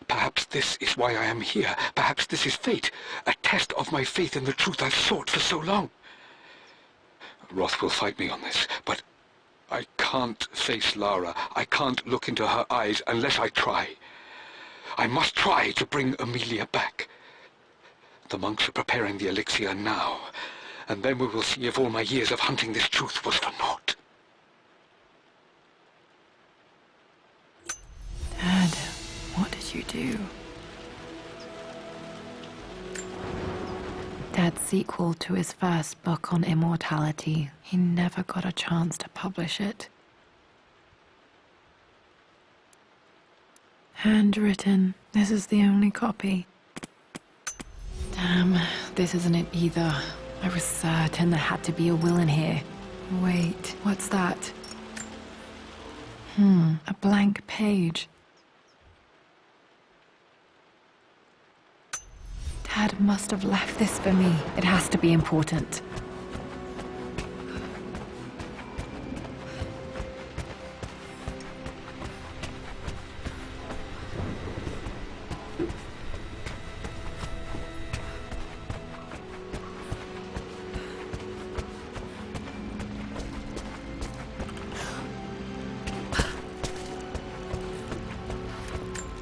Perhaps this is why I am here. Perhaps this is fate, a test of my faith in the truth I've sought for so long. Roth will fight me on this, but I can't face Lara. I can't look into her eyes unless I try. I must try to bring Amelia back. The monks are preparing the elixir now, and then we will see if all my years of hunting this truth was for naught. Dad, what did you do? Dad's sequel to his first book on immortality. He never got a chance to publish it. Handwritten. This is the only copy. Damn, this isn't it either. I was certain there had to be a will in here. Wait, what's that? A blank page. Dad must have left this for me. It has to be important.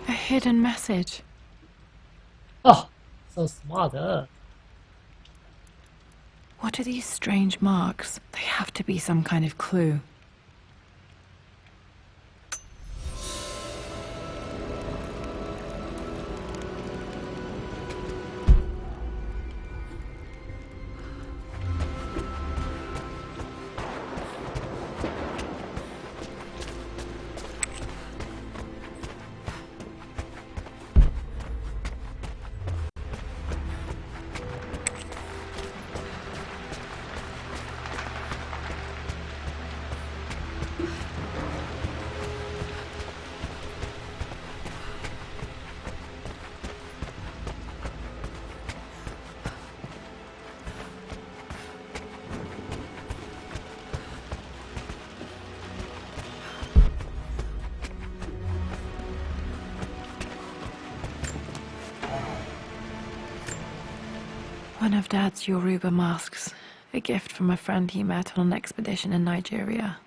A hidden message. Oh, so smart, huh? What are these strange marks? They have to be some kind of clue. One of Dad's Yoruba masks. A gift from a friend he met on an expedition in Nigeria.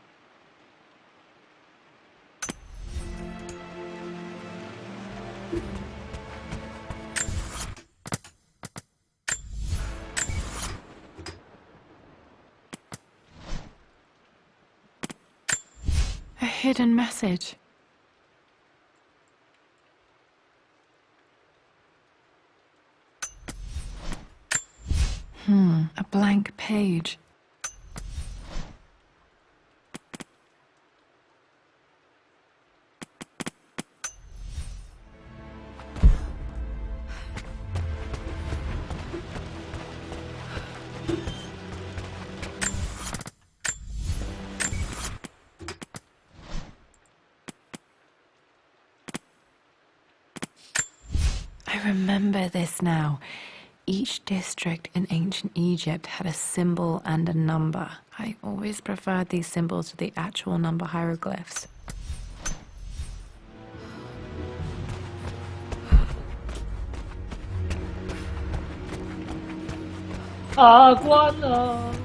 A hidden message. A blank page. I remember this now. Each district in ancient Egypt had a symbol and a number. I always preferred these symbols to the actual number hieroglyphs.关了。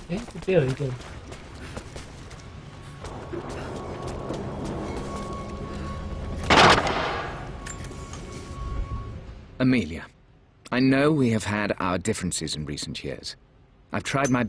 哎，这边有一个。Amelia, I know we have had our differences in recent years. I've tried my...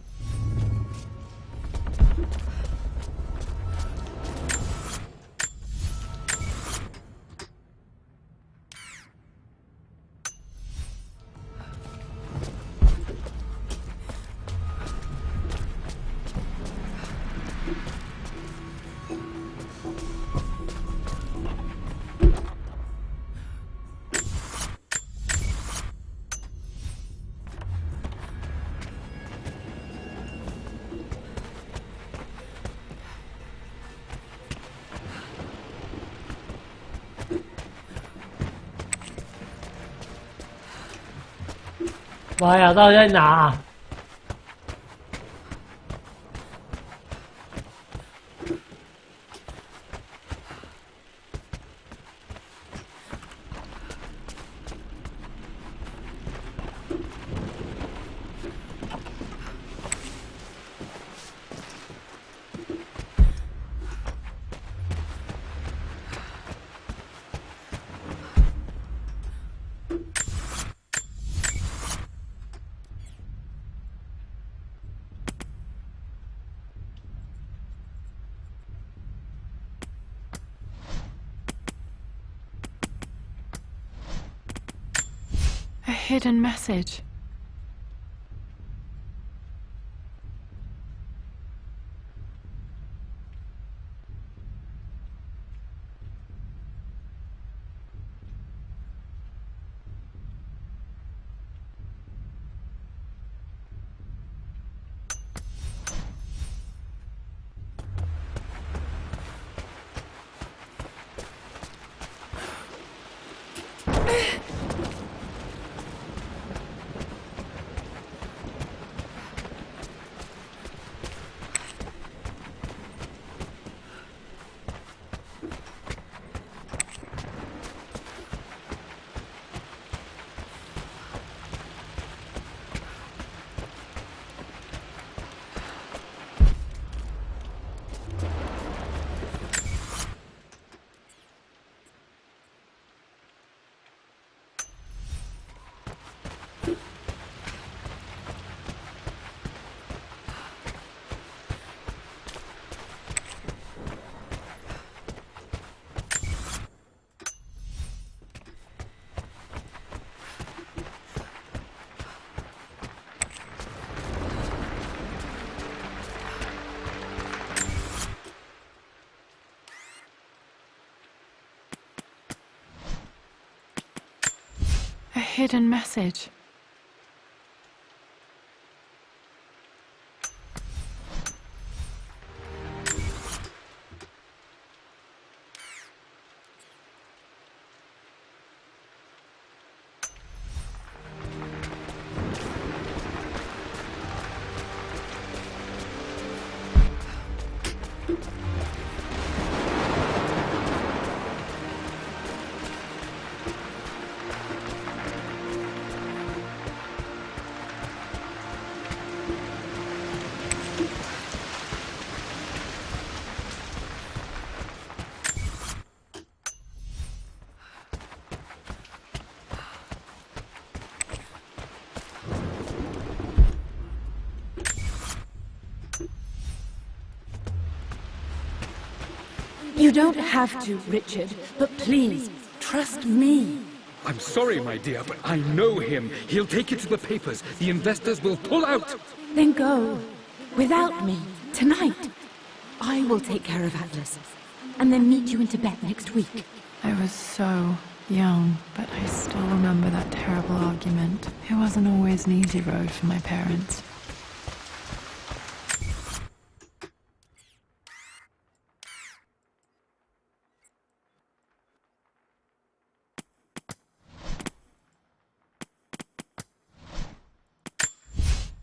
妈呀，到底在哪？A hidden message. A hidden message. You don't have to, Richard, but please, trust me. I'm sorry, my dear, but I know him. He'll take it to the papers. The investors will pull out. Then go. Without me. Tonight. I will take care of Atlas. And then meet you in Tibet next week. I was so young, but I still remember that terrible argument. It wasn't always an easy road for my parents.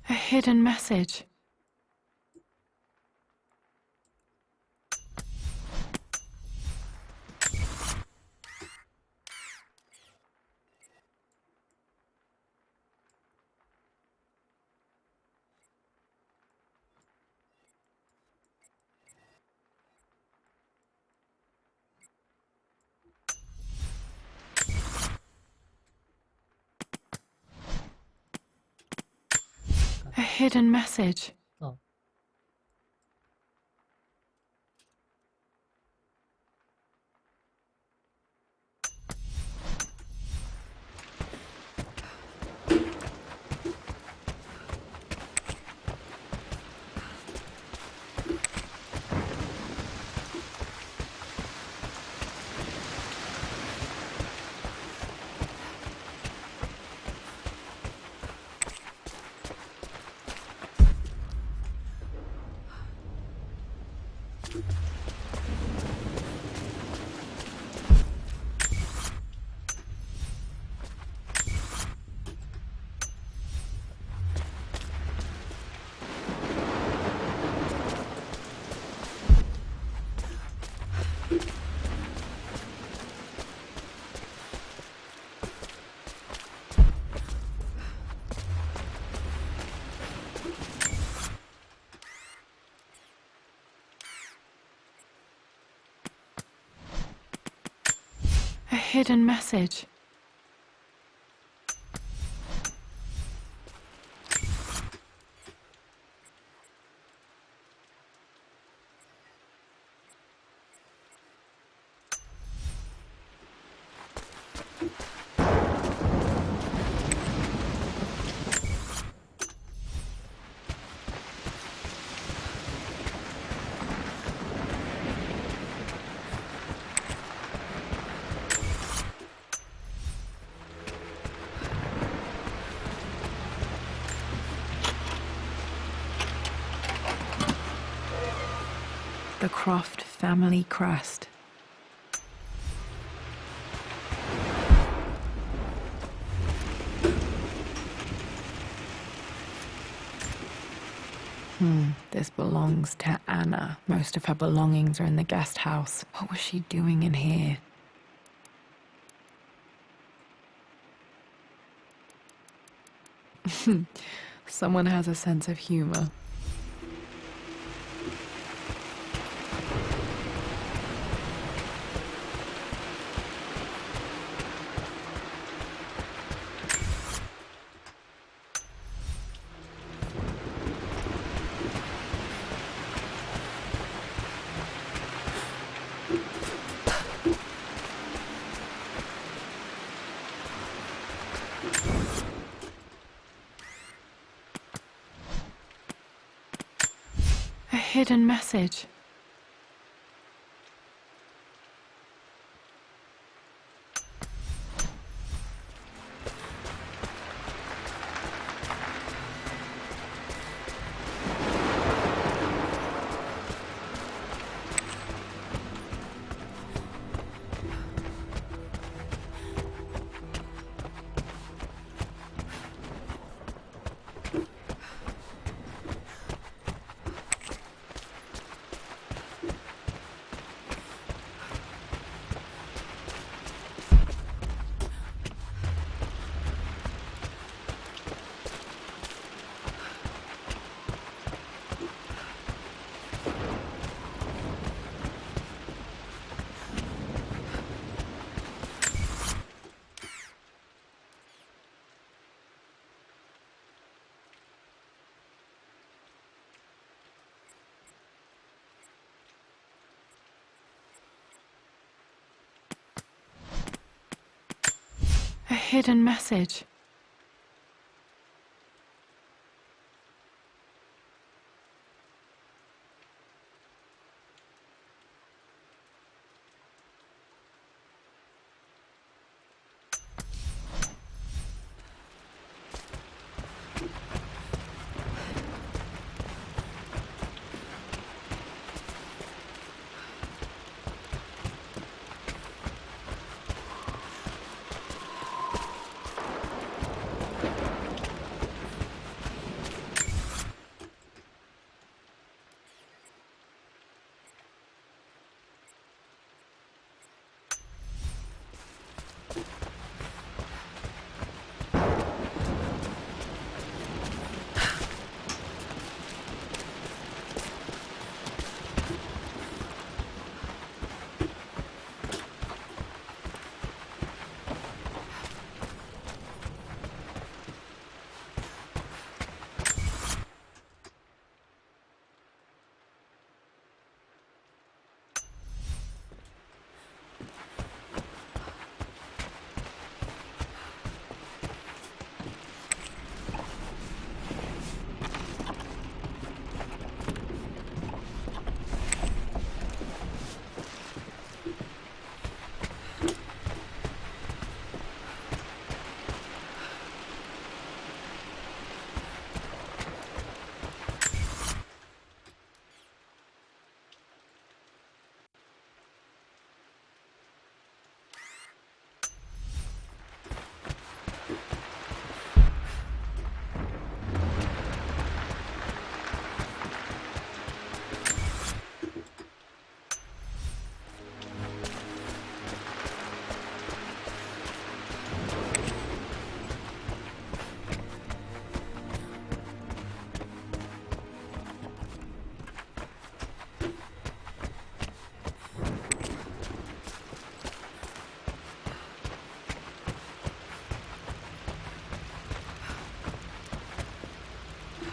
A hidden message. A hidden message. Oh. A hidden message. The Croft family crest. This belongs to Anna. Most of her belongings are in the guest house. What was she doing in here? Someone has a sense of humor. A hidden message. A hidden message.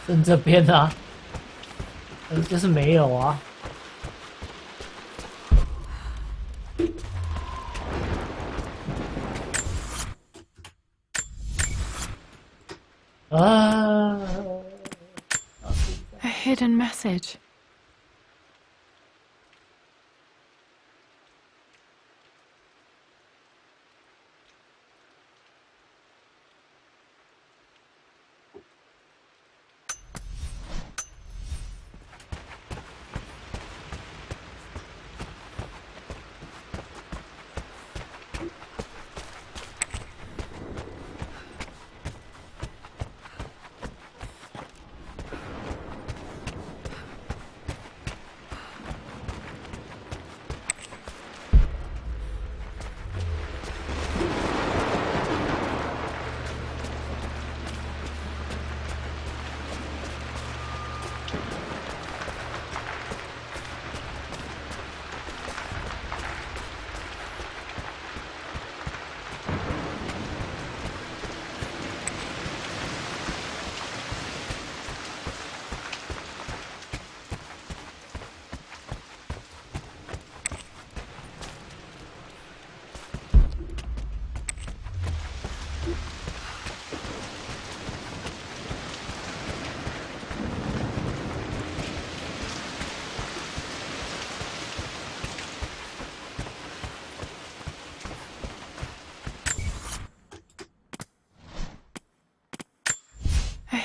跟这边啊，就是没有啊。A hidden message.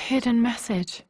hidden message.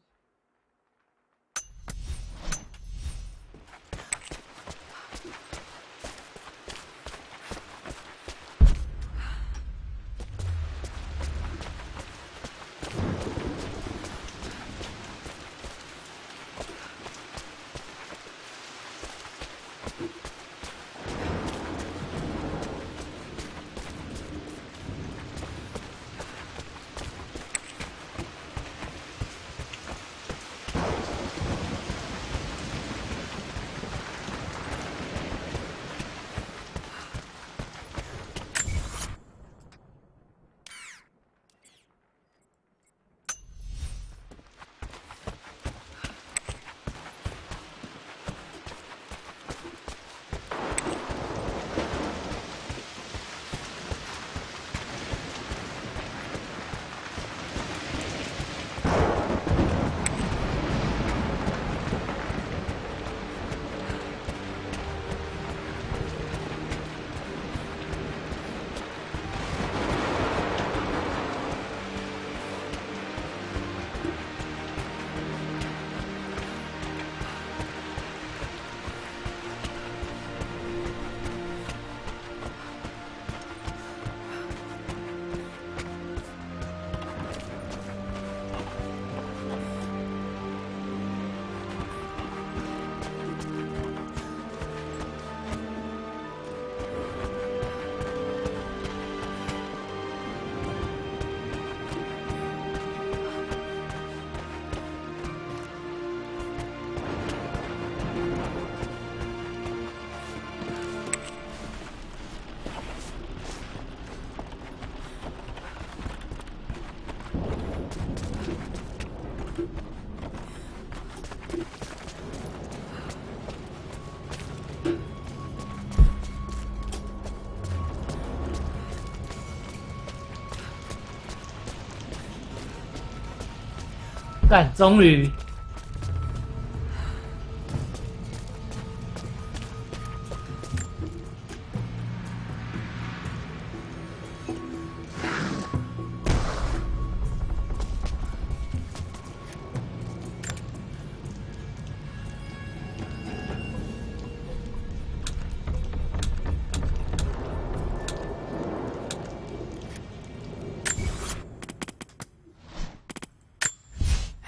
干，终于。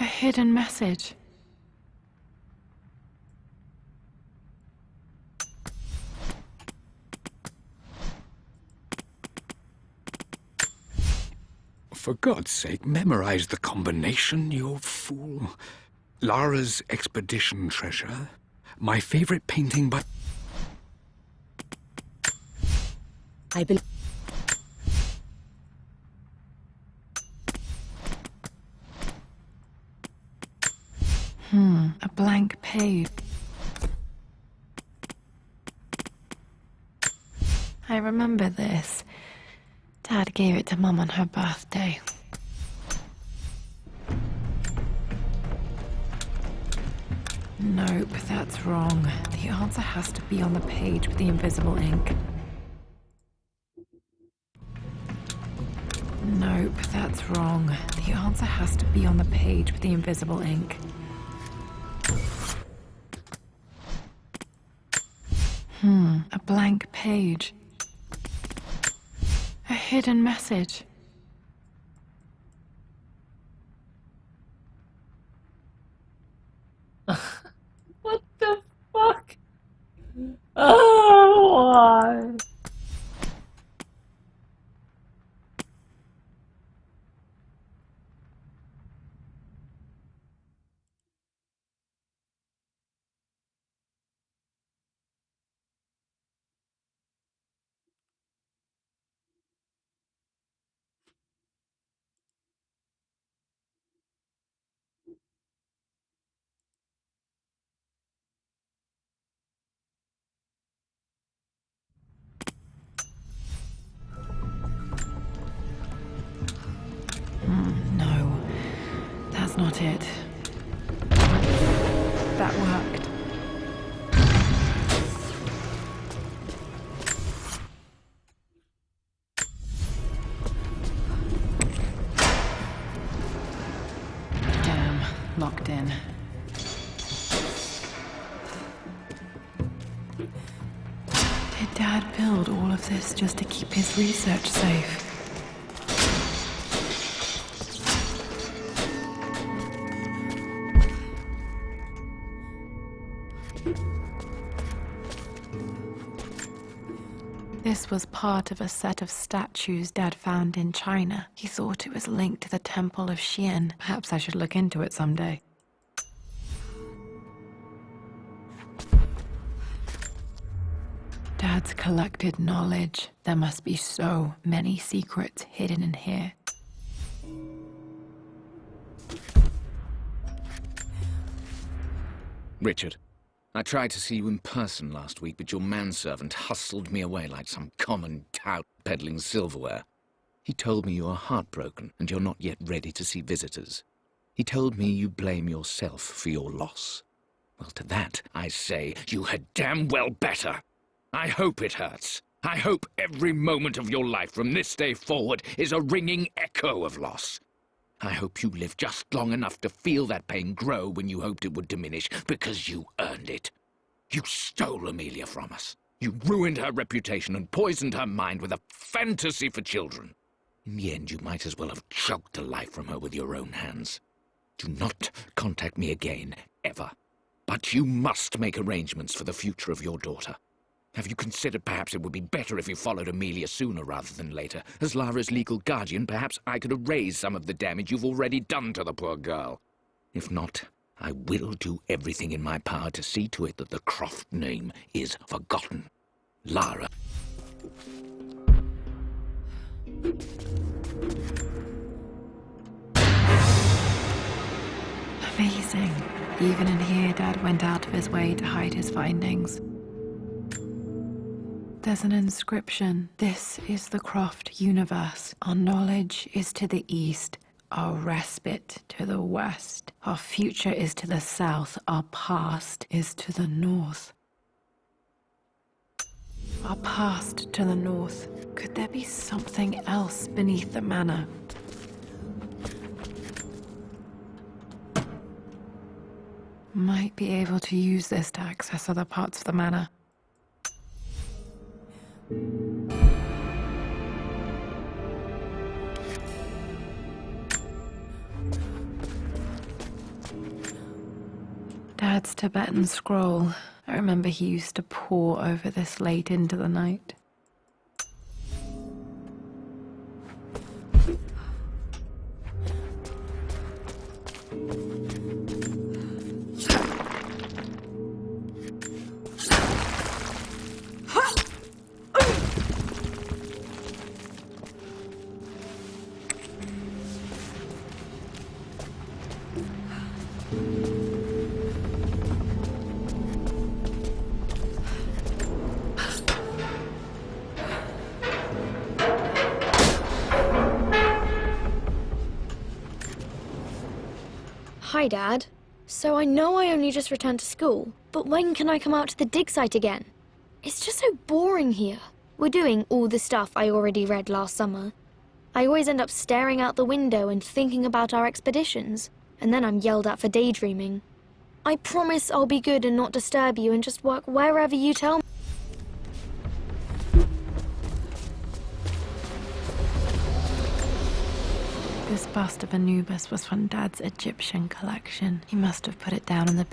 A hidden message. For God's sake, memorize the combination, you fool. Lara's expedition treasure. My favorite painting by... I believe... A blank page. I remember this. Dad gave it to Mum on her birthday. Nope, that's wrong. The answer has to be on the page with the invisible ink. Nope, that's wrong. The answer has to be on the page with the invisible ink. A blank page. A hidden message. What the fuck? Oh, why? No, that's not it. That worked. locked in. Did Dad build all of this just to keep his research safe? This was part of a set of statues Dad found in China. He thought it was linked to the Temple of Xian. Perhaps I should look into it someday. Dad's collected knowledge. There must be so many secrets hidden in here. Richard, I tried to see you in person last week, but your manservant hustled me away like some common tout peddling silverware. He told me you are heartbroken and you're not yet ready to see visitors. He told me you blame yourself for your loss. Well, to that, I say you had damn well better. I hope it hurts. I hope every moment of your life from this day forward is a ringing echo of loss. I hope you live just long enough to feel that pain grow when you hoped it would diminish, because you earned it. You stole Amelia from us. You ruined her reputation and poisoned her mind with a fantasy for children. In the end, you might as well have choked the life from her with your own hands. Do not contact me again, ever. But you must make arrangements for the future of your daughter. Have you considered perhaps it would be better if you followed Amelia sooner rather than later? As Lara's legal guardian, perhaps I could erase some of the damage you've already done to the poor girl. If not, I will do everything in my power to see to it that the Croft name is forgotten. Lara. Amazing. Even in here, Dad went out of his way to hide his findings. There's an inscription. This is the Croft universe. Our knowledge is to the east, our respite to the west. Our future is to the south, our past is to the north. Our past to the north. Could there be something else beneath the manor? Might be able to use this to access other parts of the manor. Dad's Tibetan scroll. I remember he used to pore over this late into the night. Hi, Dad. So I know I only just returned to school, but when can I come out to the dig site again? It's just so boring here. We're doing all the stuff I already read last summer. I always end up staring out the window and thinking about our expeditions, and then I'm yelled at for daydreaming. I promise I'll be good and not disturb you and just work wherever you tell me. This bust of Anubis was from Dad's Egyptian collection. He must have put it down in the...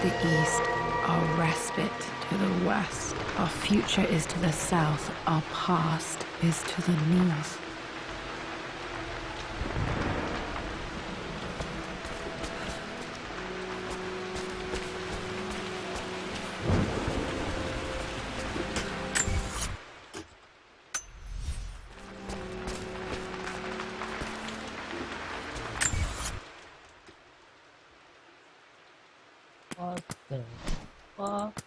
the east, our respite to the west. Our future is to the south, our past is to the north. What the fuck?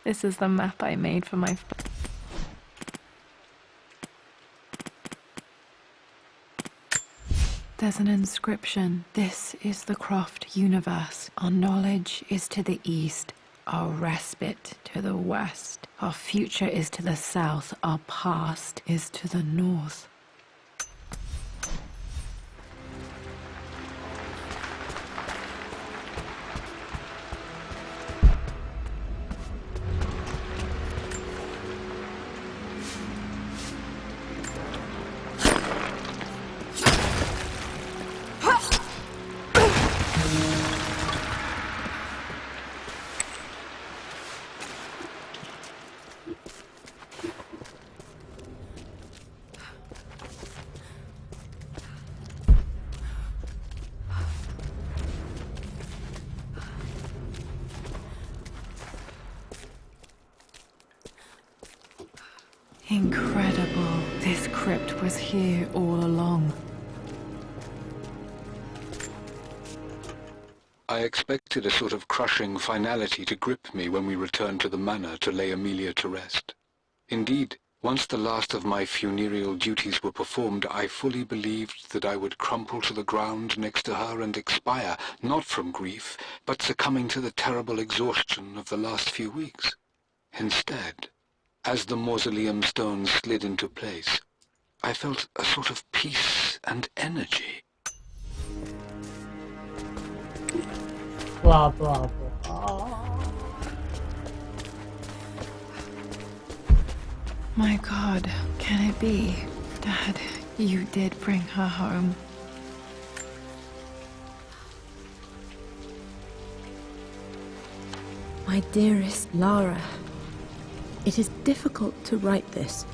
This is the map I made for my... There's an inscription. This is the Croft universe. Our knowledge is to the east, our respite to the west. Our future is to the south, our past is to the north. Incredible. This crypt was here all along. I expected a sort of crushing finality to grip me when we returned to the manor to lay Amelia to rest. Indeed, once the last of my funereal duties were performed, I fully believed that I would crumple to the ground next to her and expire, not from grief, but succumbing to the terrible exhaustion of the last few weeks. Instead, as the mausoleum stones slid into place, I felt a sort of peace and energy. Blah, blah, blah. My God, can it be? Dad, you did bring her home. My dearest Lara, it is difficult to write this,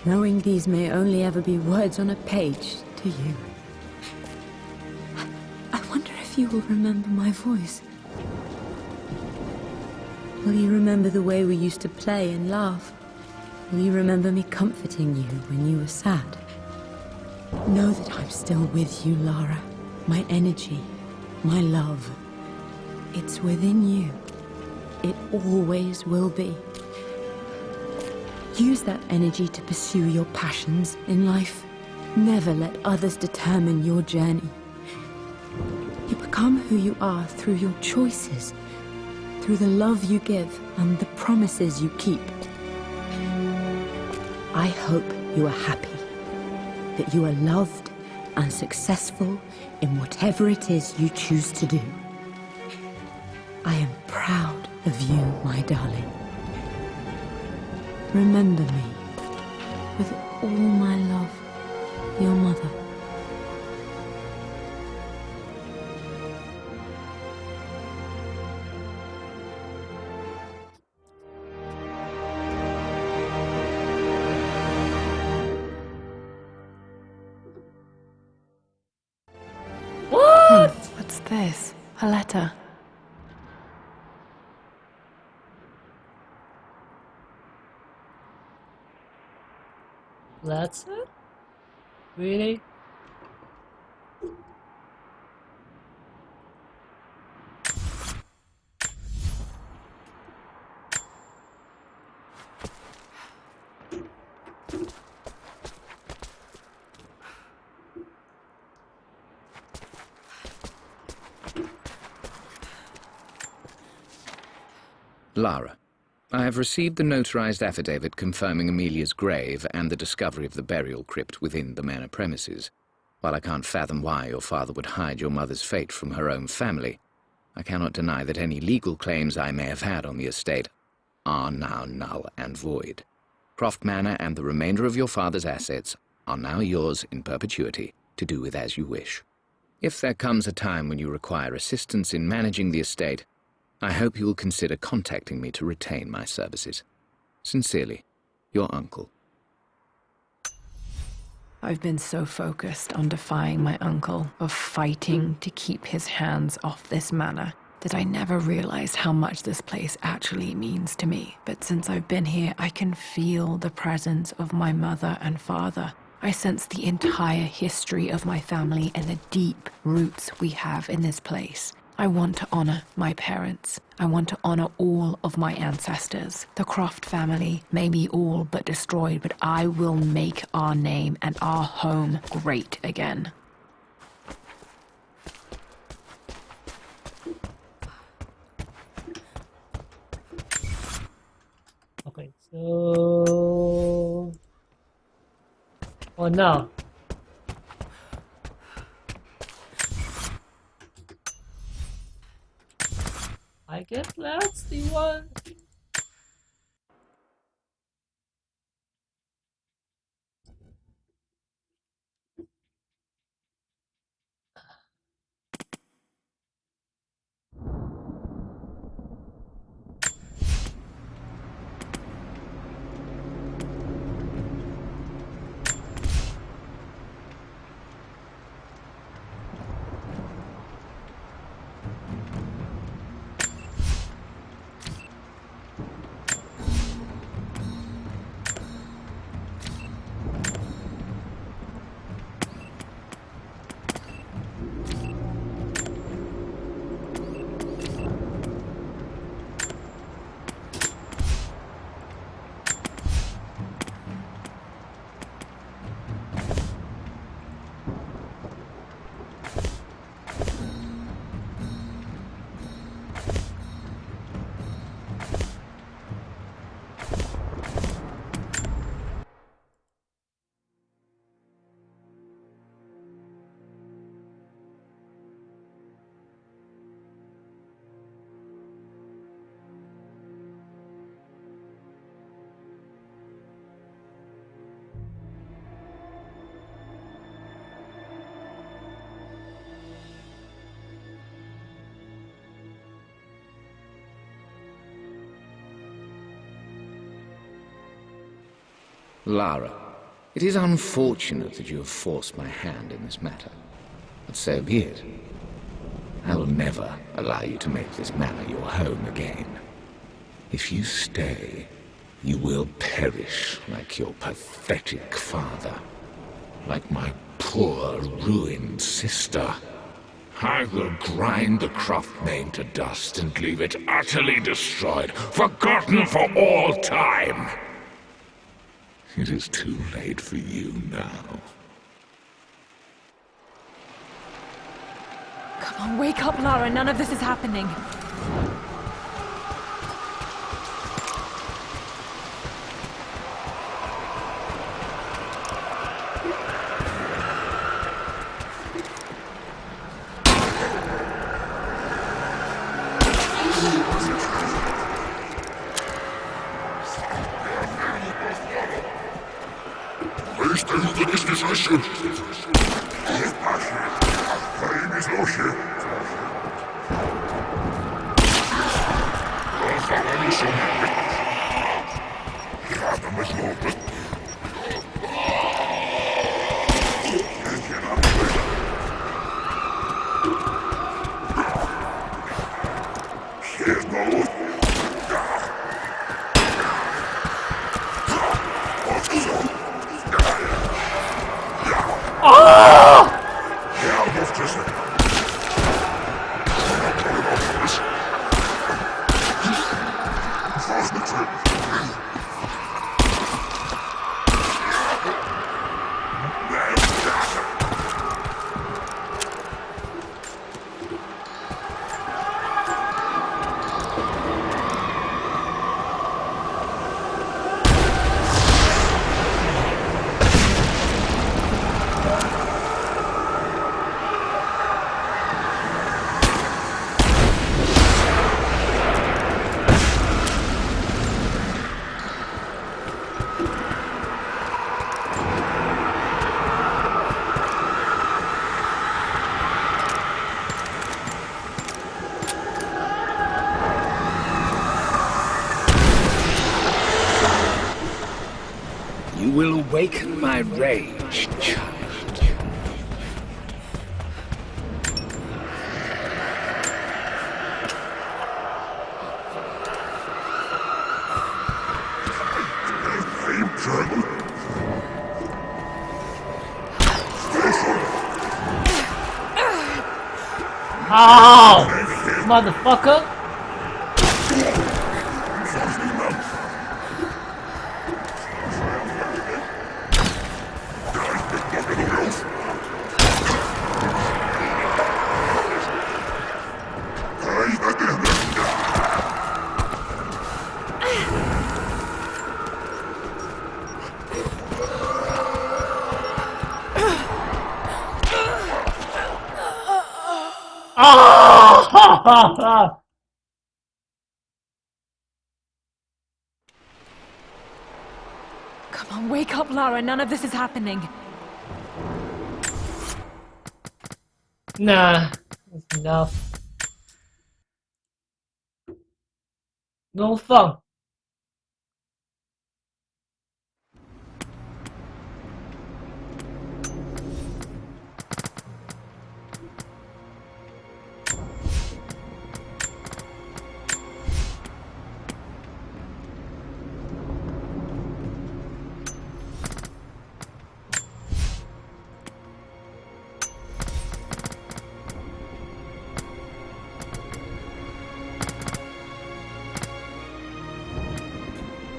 knowing these may only ever be words on a page to you. I wonder if you will remember my voice. Will you remember the way we used to play and laugh? Will you remember me comforting you when you were sad? Know that I'm still with you, Lara. My energy, my love, it's within you. It always will be. Use that energy to pursue your passions in life. Never let others determine your journey. You become who you are through your choices, through the love you give and the promises you keep. I hope you are happy, that you are loved and successful in whatever it is you choose to do. I am proud of you, my darling. Remember me, with all my love, your mother. What? What's this? A letter. That's it? Really? Lara, I have received the notarized affidavit confirming Amelia's grave and the discovery of the burial crypt within the manor premises. While I can't fathom why your father would hide your mother's fate from her own family, I cannot deny that any legal claims I may have had on the estate are now null and void. Croft Manor and the remainder of your father's assets are now yours in perpetuity to do with as you wish. If there comes a time when you require assistance in managing the estate, I hope you will consider contacting me to retain my services. Sincerely, your uncle. I've been so focused on defying my uncle, of fighting to keep his hands off this manor, that I never realized how much this place actually means to me. But since I've been here, I can feel the presence of my mother and father. I sense the entire history of my family and the deep roots we have in this place. I want to honor my parents. I want to honor all of my ancestors. The Croft family may be all but destroyed, but I will make our name and our home great again. Okay, so... Oh, now. I guess that's the one. Lara, it is unfortunate that you have forced my hand in this matter, but so be it. I will never allow you to make this manor your home again. If you stay, you will perish like your pathetic father, like my poor, ruined sister. I will grind the Croft name to dust and leave it utterly destroyed, forgotten for all time. It is too late for you now. Come on, wake up, Lara. None of this is happening. You will awaken my rage, child. Ow! Motherfucker! Ah! Come on, wake up, Lara. None of this is happening. Nah, that's enough. No fun.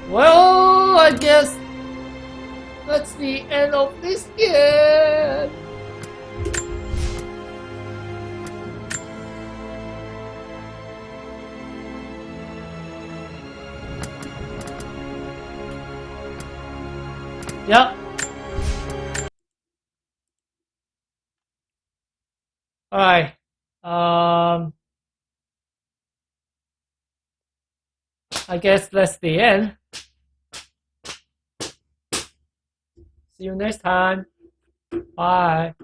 Well, I guess that's the end of this game. Yep. Alright. I guess that's the end. See you next time. Bye.